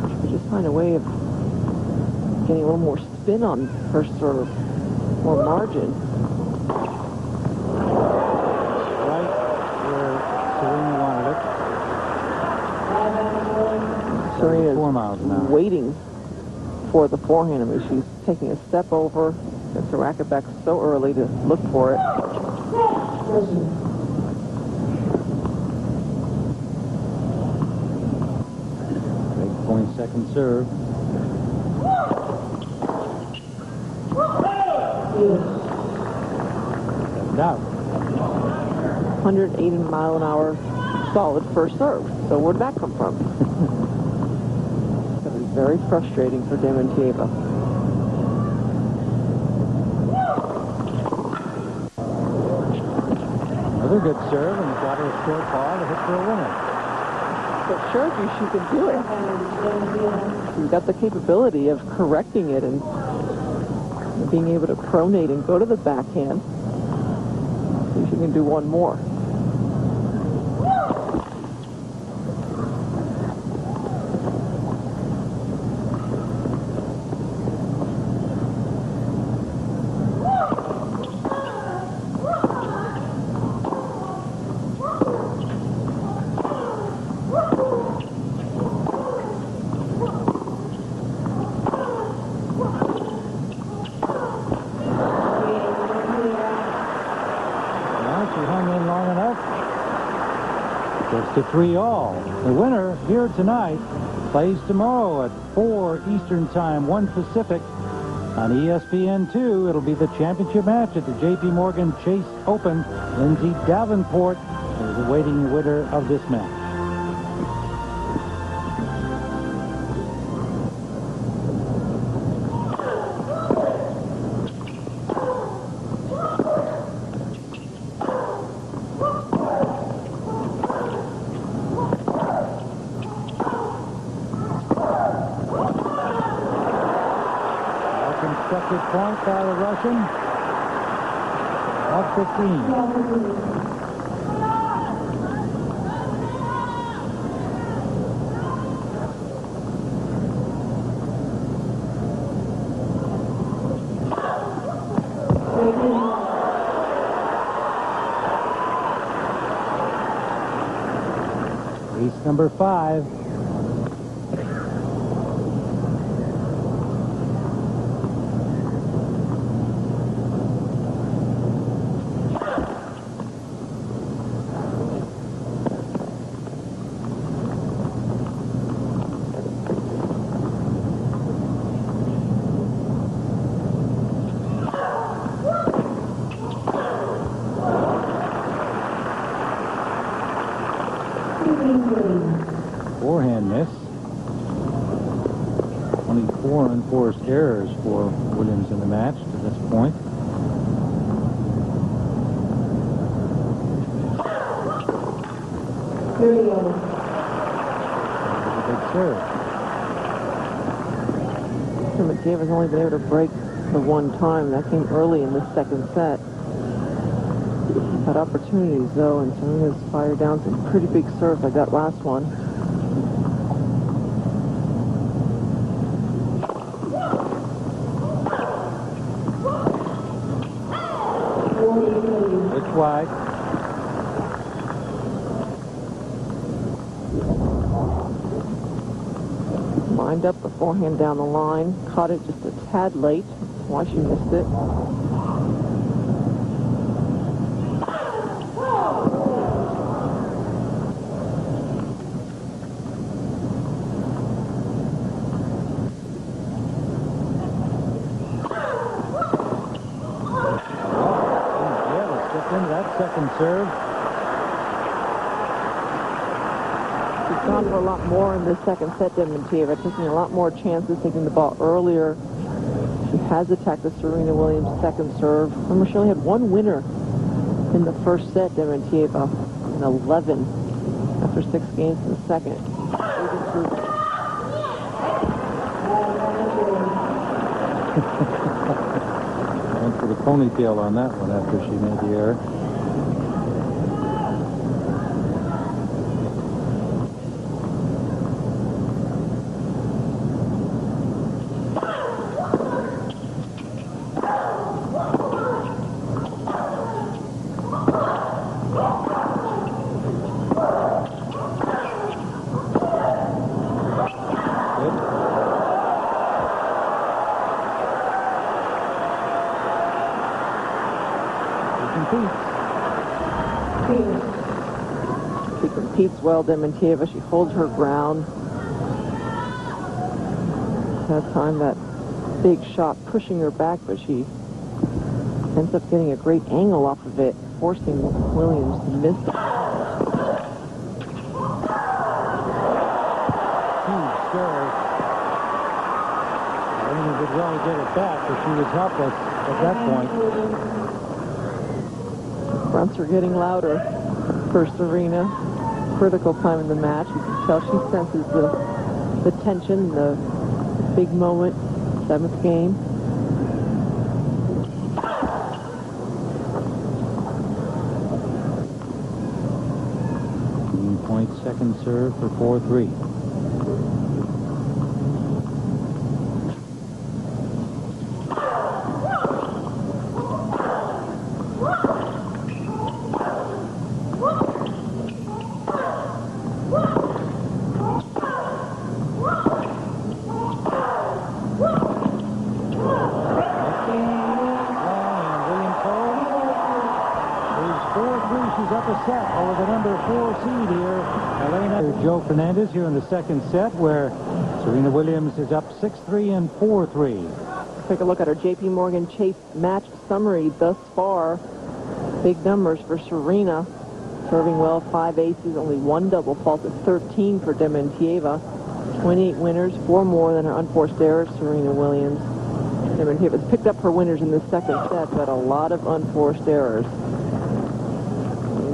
Speaker 2: She could just find a way of getting a little more spin on her serve, more margin. Serena's
Speaker 1: 4 miles an hour.
Speaker 2: Waiting for the forehand. I mean, she's taking a step over, gets her racket back so early to look for it.
Speaker 1: Break point second serve. Stepped out.
Speaker 2: 180 mile an hour solid first serve. So where'd that come from? That was very frustrating for Dementieva.
Speaker 1: Another good serve, and got her a short ball to hit for a winner.
Speaker 2: But showed you she could do it. She's got the capability of correcting it and being able to pronate and go to the backhand. See if she can do one more.
Speaker 1: To 3-all. The winner here tonight plays tomorrow at 4 Eastern Time, 1 Pacific on ESPN2. It'll be the championship match at the J.P. Morgan Chase Open. Lindsay Davenport is awaiting the winner of this match. Constructed point by the Russian of 15. Ace number 5. Forehand miss. 24 unforced errors for Williams in the match to this point. That was a big serve.
Speaker 2: Dementieva's only been able to break the one time. That came early in the second set. Had opportunities, though, and Serena's fired down some pretty big serves like that last one.
Speaker 1: It's wide.
Speaker 2: Lined up the forehand down the line. Caught it just a tad late. That's why she missed it.
Speaker 1: Into that second serve.
Speaker 2: She's gone for a lot more in this second set, Dementieva, taking a lot more chances, taking the ball earlier. She has attacked the Serena Williams second serve. Remember, she only had one winner in the first set, Dementieva, in 11 after 6 games in the second. Big improvement.
Speaker 1: Went for the ponytail on that one after she made the error.
Speaker 2: She competes well, Dementieva. She holds her ground. That time, that big shot pushing her back, but she ends up getting a great angle off of it, forcing Williams to miss it.
Speaker 1: Huge serve. Elena did well to get it back, but she was helpless at that point.
Speaker 2: Grunts are getting louder for Serena. Critical time in the match. You can tell she senses the tension, the big moment, 7th game.
Speaker 1: Point second serve for 4-3. She's up a set over the number 4 seed here. Elena Joe Fernandez here in the second set, where Serena Williams is up 6-3 and 4-3.
Speaker 2: Take a look at our J.P. Morgan Chase match summary thus far. Big numbers for Serena. Serving well, 5 aces, only 1 double fault at 13 for Dementieva. 28 winners, 4 more than her unforced errors, Serena Williams. Dementieva's picked up her winners in the second set, but a lot of unforced errors.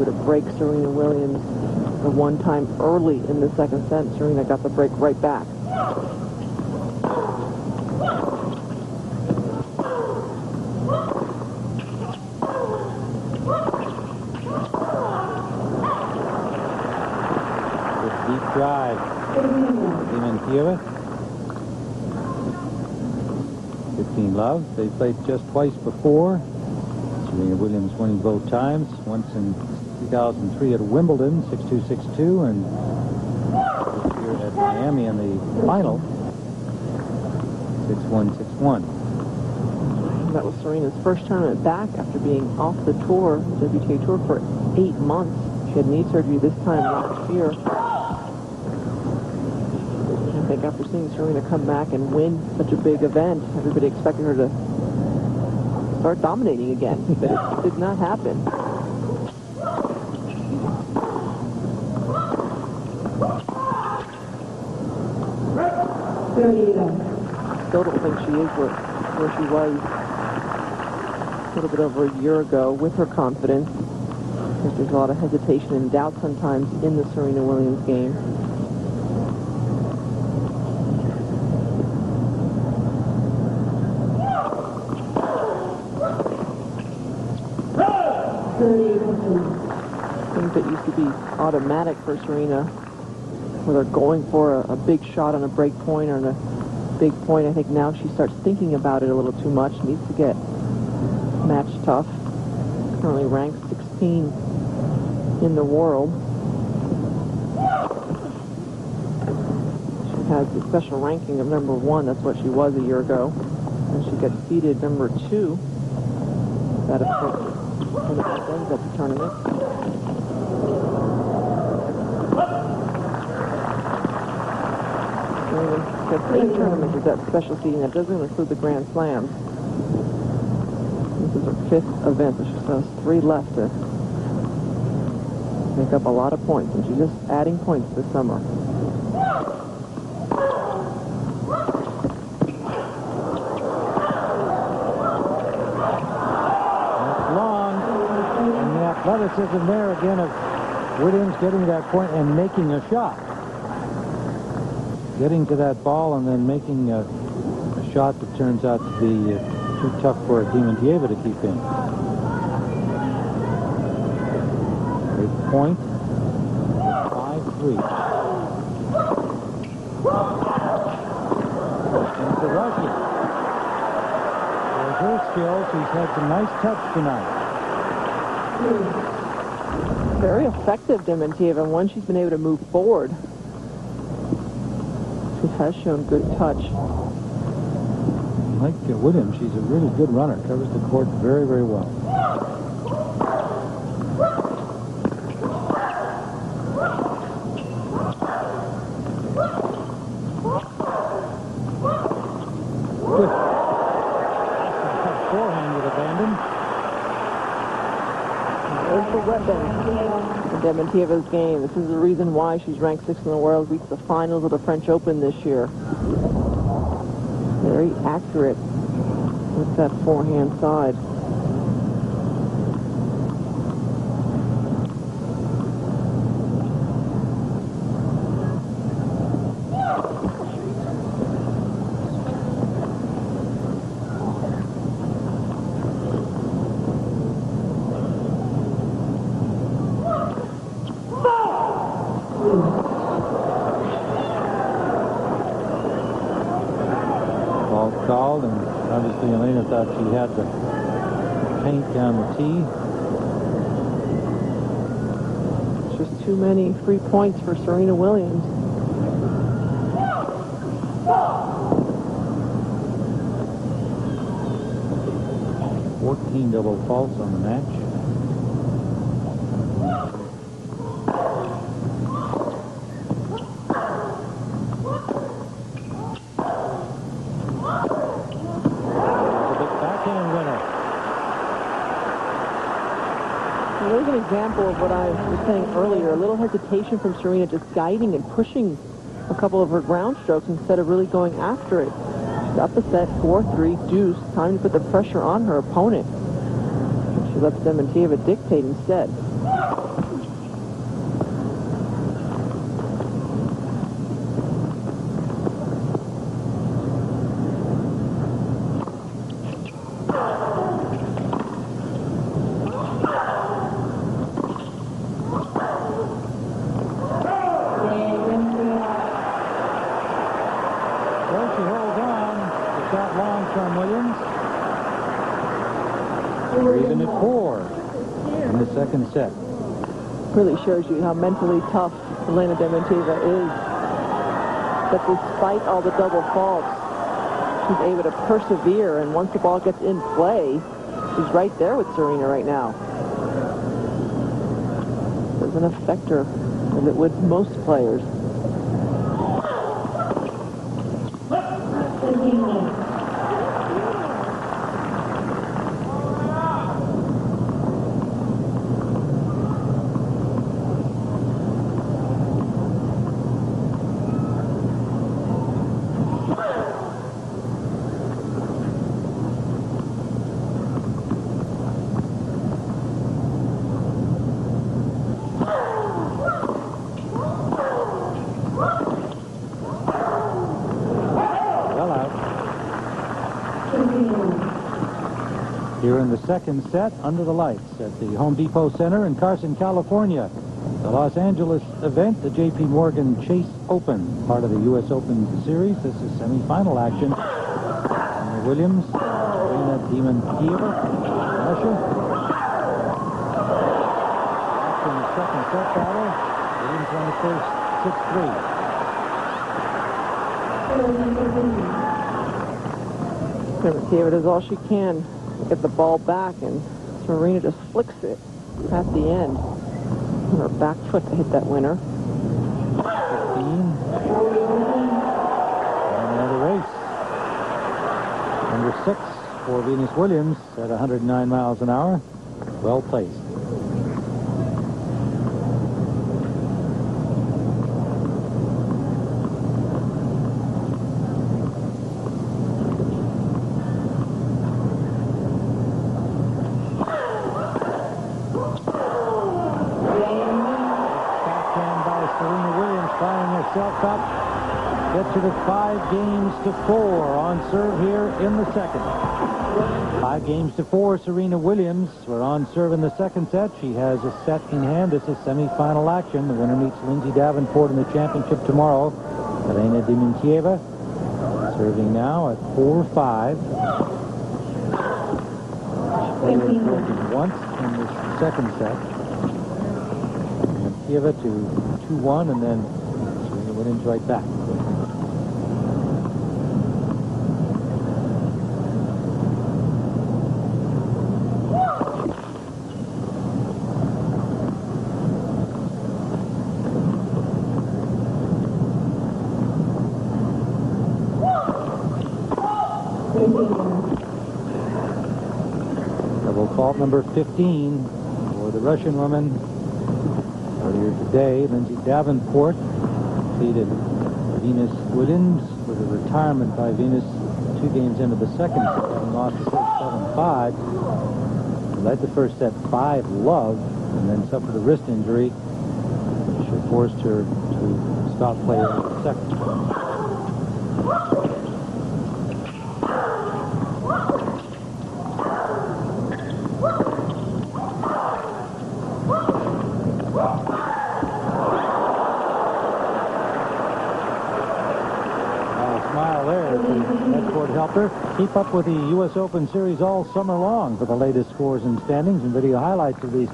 Speaker 2: To break Serena Williams the one time early in the second set. Serena got the break right back.
Speaker 1: Good deep drive. Dementieva. 15 love. They played just twice before. Serena Williams winning both times. Once in 2003 at Wimbledon, 6-2, 6-2, and this year at Miami in the final, 6-1, 6-1.
Speaker 2: That was Serena's first tournament back after being off the tour, WTA Tour, for 8 months. She had knee surgery this time last year. I think after seeing Serena come back and win such a big event, everybody expected her to start dominating again, but it did not happen. Still don't think she is where she was a little bit over a year ago with her confidence. There's a lot of hesitation and doubt sometimes in the Serena Williams game. to be automatic for Serena, where they're going for a big shot on a break point or on a big point. I think now she starts thinking about it a little too much, needs to get match tough. Currently ranked 16 in the world. She has a special ranking of number 1. That's what she was a year ago. And she got seeded number 2. That, of course, when it happens at the tournament. The 3 tournaments is that special seeding. That doesn't include the Grand Slams. This is her 5th event, so she still has 3 left to make up a lot of points, and she's just adding points this summer.
Speaker 1: That's long, and the athleticism there again of Williams getting that point and making a shot. Getting to that ball and then making a shot that turns out to be too tough for Dementieva to keep in. Great point. 5-3. Into Russia. With her skills, she's had some nice touch tonight.
Speaker 2: Very effective, Dementieva, and when she's been able to move forward, she has shown good touch.
Speaker 1: Like Williams, she's a really good runner. Covers the court very, very well. Good. Forehand with abandon.
Speaker 2: There's the weapon in Dementieva's game. This is the reason why she's ranked 6th in the world, reached the finals of the French Open this year. Very accurate with that forehand side.
Speaker 1: Called, and obviously Elena thought she had the paint down the tee.
Speaker 2: It's just too many free points for Serena Williams.
Speaker 1: 14 double faults on the match.
Speaker 2: There's an example of what I was saying earlier, a little hesitation from Serena, just guiding and pushing a couple of her ground strokes instead of really going after it. She's up a set, 4-3, deuce, time to put the pressure on her opponent. She lets Dementieva dictate instead.
Speaker 1: Even at 4 in the second set.
Speaker 2: Really shows you how mentally tough Elena Dementieva is. But despite all the double faults, she's able to persevere, and once the ball gets in play, she's right there with Serena right now. Doesn't affect her as it would most players.
Speaker 1: Here in the second set, under the lights at the Home Depot Center in Carson, California. The Los Angeles event, the J.P. Morgan Chase Open, part of the U.S. Open Series. This is semifinal action. Serena Williams, Elena Dementieva, Russia. After the second set battle, Williams won the first 6-3.
Speaker 2: Dementieva does all she can to get the ball back, and Serena just flicks it at the end. Her back foot to hit that winner.
Speaker 1: 15. And another race. Number 6 for Venus Williams at 109 miles an hour. Well placed. Up, gets her to 5-4 on serve here in the second. 5-4, Serena Williams. We're on serve in the second set. She has a set in hand. This is semifinal action. The winner meets Lindsay Davenport in the championship tomorrow. Elena Dementieva serving now at 4-5. She played once in the second set. Dementieva to 2-1, and then Williams right back. Double fault number 15 for the Russian woman. Earlier today, Lindsay Davenport defeated Venus Williams with a retirement by Venus 2 games into the second set and lost the first 7-5. Led the first set 5-love and then suffered a wrist injury, which forced her to stop play in the second. Keep up with the U.S. Open Series all summer long for the latest scores and standings and video highlights of these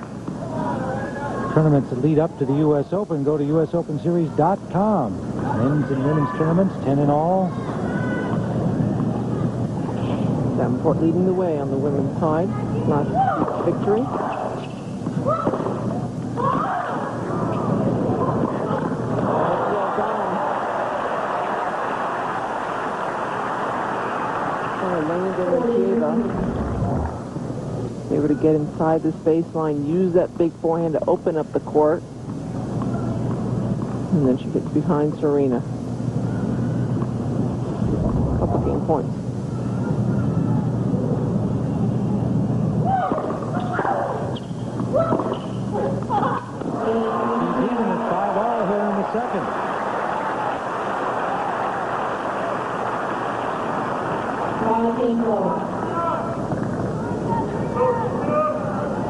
Speaker 1: tournaments that lead up to the U.S. Open. Go to usopenseries.com. Men's and women's tournaments, 10 in all.
Speaker 2: Davenport leading the way on the women's side. Last victory. Elena Dementieva able to get inside this baseline, use that big forehand to open up the court, and then she gets behind Serena. Couple game points.
Speaker 1: She's even at 5-all here in the second.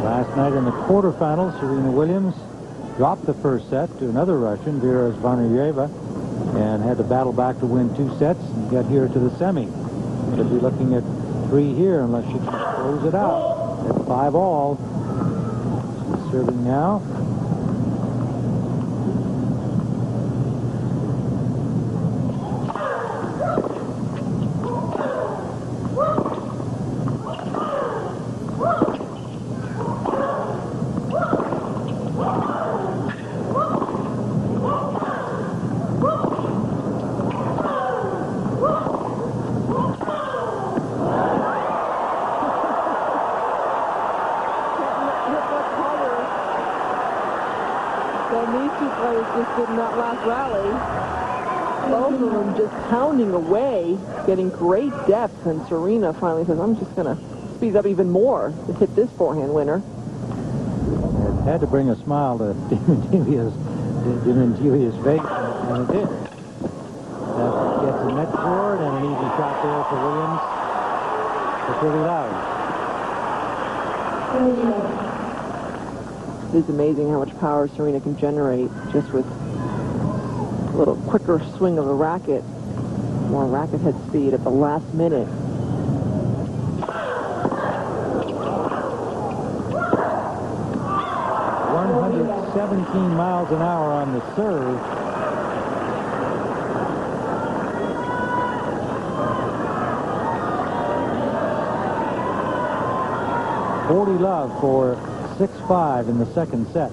Speaker 1: Last night in the quarterfinals, Serena Williams dropped the first set to another Russian, Vera Zvonareva, and had to battle back to win 2 sets and get here to the semi. Could be looking at 3 here unless she can close it out at 5-all. She's serving now.
Speaker 2: Just in that last rally, both of them just pounding away, getting great depth, and Serena finally says, I'm just going to speed up even more to hit this forehand winner.
Speaker 1: It had to bring a smile to Dementieva's face, and it did. That gets a net forward, and an easy shot there for Williams. It's really loud.
Speaker 2: is amazing how much power Serena can generate just with a little quicker swing of the racket, more racket head speed at the last minute.
Speaker 1: 117 miles an hour on the serve. .40 love for 6-5 in the second set.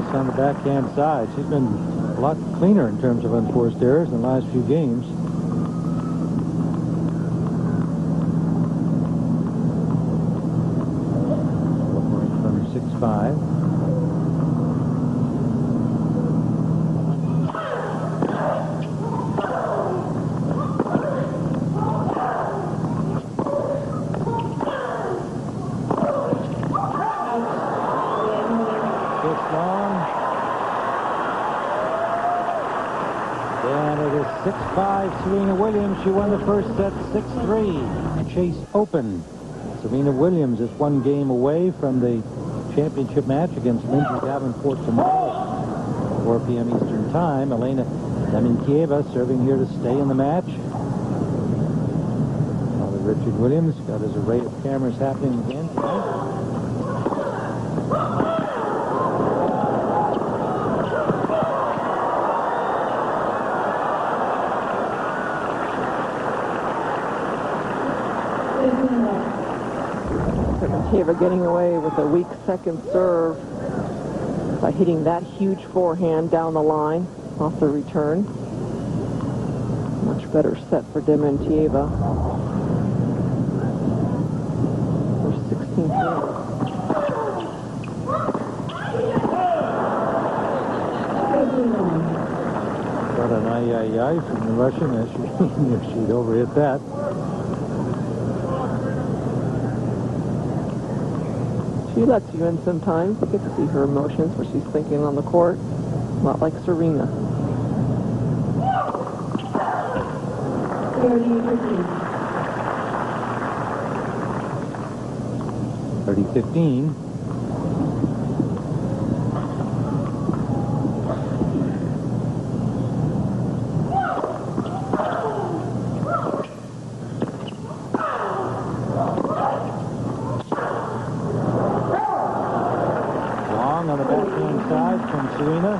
Speaker 1: On the backhand side. She's been a lot cleaner in terms of unforced errors in the last few games. From 6-5. And it is 6-5 Serena Williams. She won the first set 6-3. Chase Open. Serena Williams is one game away from the championship match against Lindsay Davenport tomorrow at 4 p.m. Eastern Time. Elena Dementieva serving here to stay in the match. Father Richard Williams got his array of cameras happening again tonight.
Speaker 2: Dementieva getting away with a weak second serve by hitting that huge forehand down the line off the return. Much better set for Dementieva. For 16 points.
Speaker 1: Got an ay from the Russian as she'd overhit that.
Speaker 2: She lets you in sometimes. You get to see her emotions, what she's thinking on the court. A lot like Serena.
Speaker 1: 30-15. On the backhand side from Serena.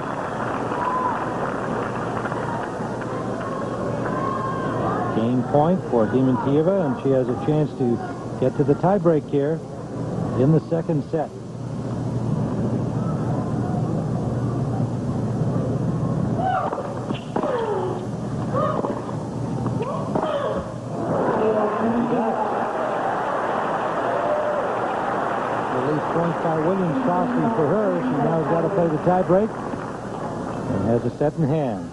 Speaker 1: Game point for Dementieva, and she has a chance to get to the tiebreak here in the second set. Point by Williams costly for her. She now has got to play the tiebreak and has a set in hand.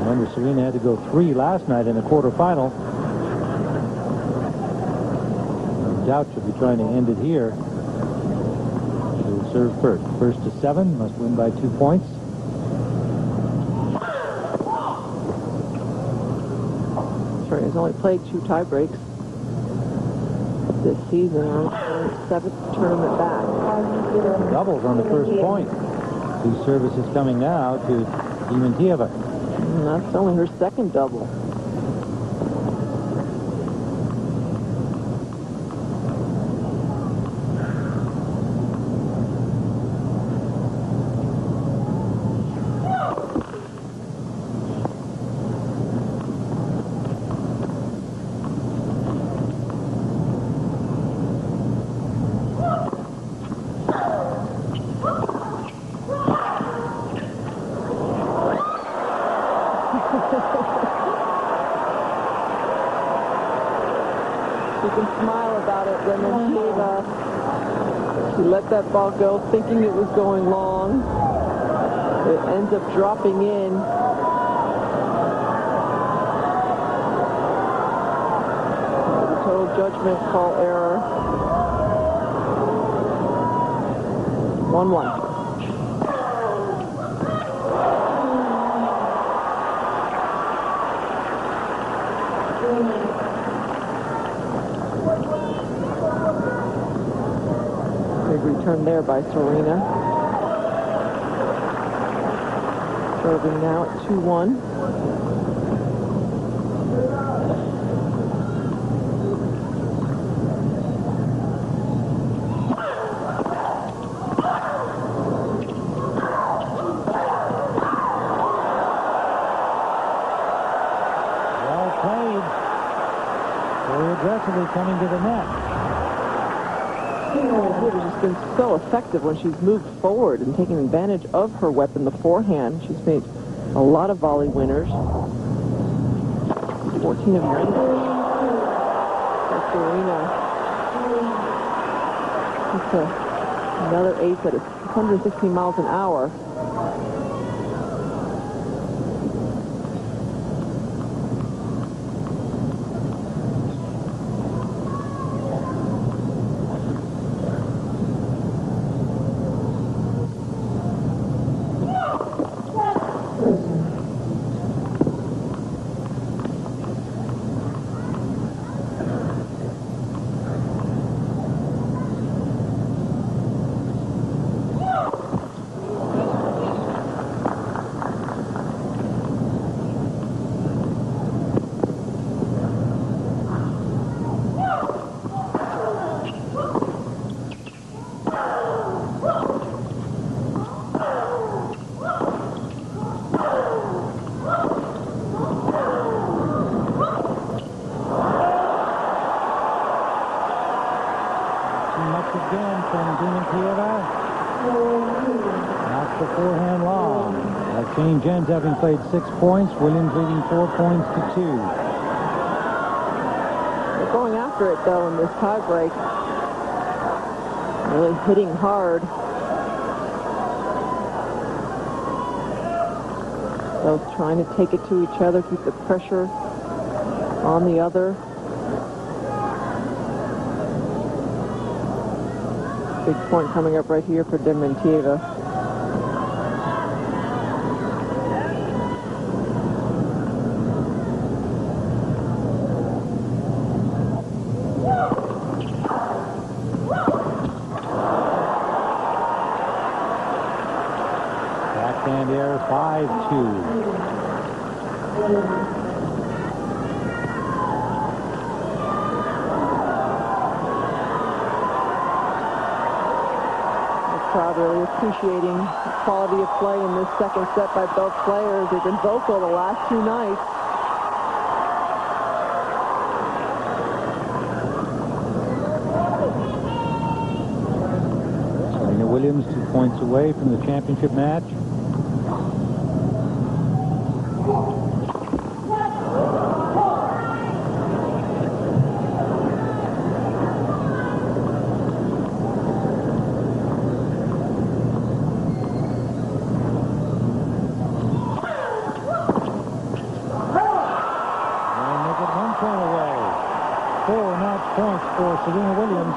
Speaker 1: Remember, Serena had to go 3 last night in the quarterfinal. No doubt she'll be trying to end it here. She'll serve first. First to 7, must win by 2 points.
Speaker 2: Serena's only played 2 tiebreaks this season, on her 7th tournament back.
Speaker 1: Doubles on the first point. 2 services coming now to Dementieva.
Speaker 2: That's only her second double. You can smile about it, Dementieva. She let that ball go, thinking it was going long. It ends up dropping in. Total judgment call error. 1-1. Big return there by Serena. Serving now at 2-1.
Speaker 1: Well played. Very aggressively coming to the net.
Speaker 2: Dementieva has just been so effective when she's moved forward and taking advantage of her weapon, the forehand. She's made a lot of volley winners. 14 of 90. Serena. It's another ace at 116 miles an hour.
Speaker 1: Again from Dementieva. Knocks the forehand long. Change ends having played 6 points. Williams leading 4 points to 2.
Speaker 2: They're going after it, though, in this tie break. Really hitting hard. Both trying to take it to each other, keep the pressure on the other. Big point coming up right here for Dementieva.
Speaker 1: Backhand error, 5-2.
Speaker 2: Crowd really appreciating the quality of play in this second set by both players. They've been vocal the last 2 nights.
Speaker 1: Serena Williams 2 points away from the championship match. Points for Serena Williams.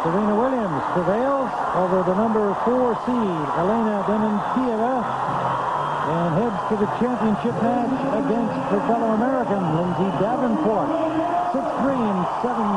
Speaker 1: Serena Williams prevails over the number 4 seed, Elena Dementieva, and heads to the championship match against her fellow American, Lindsay Davenport. 6-3 and 7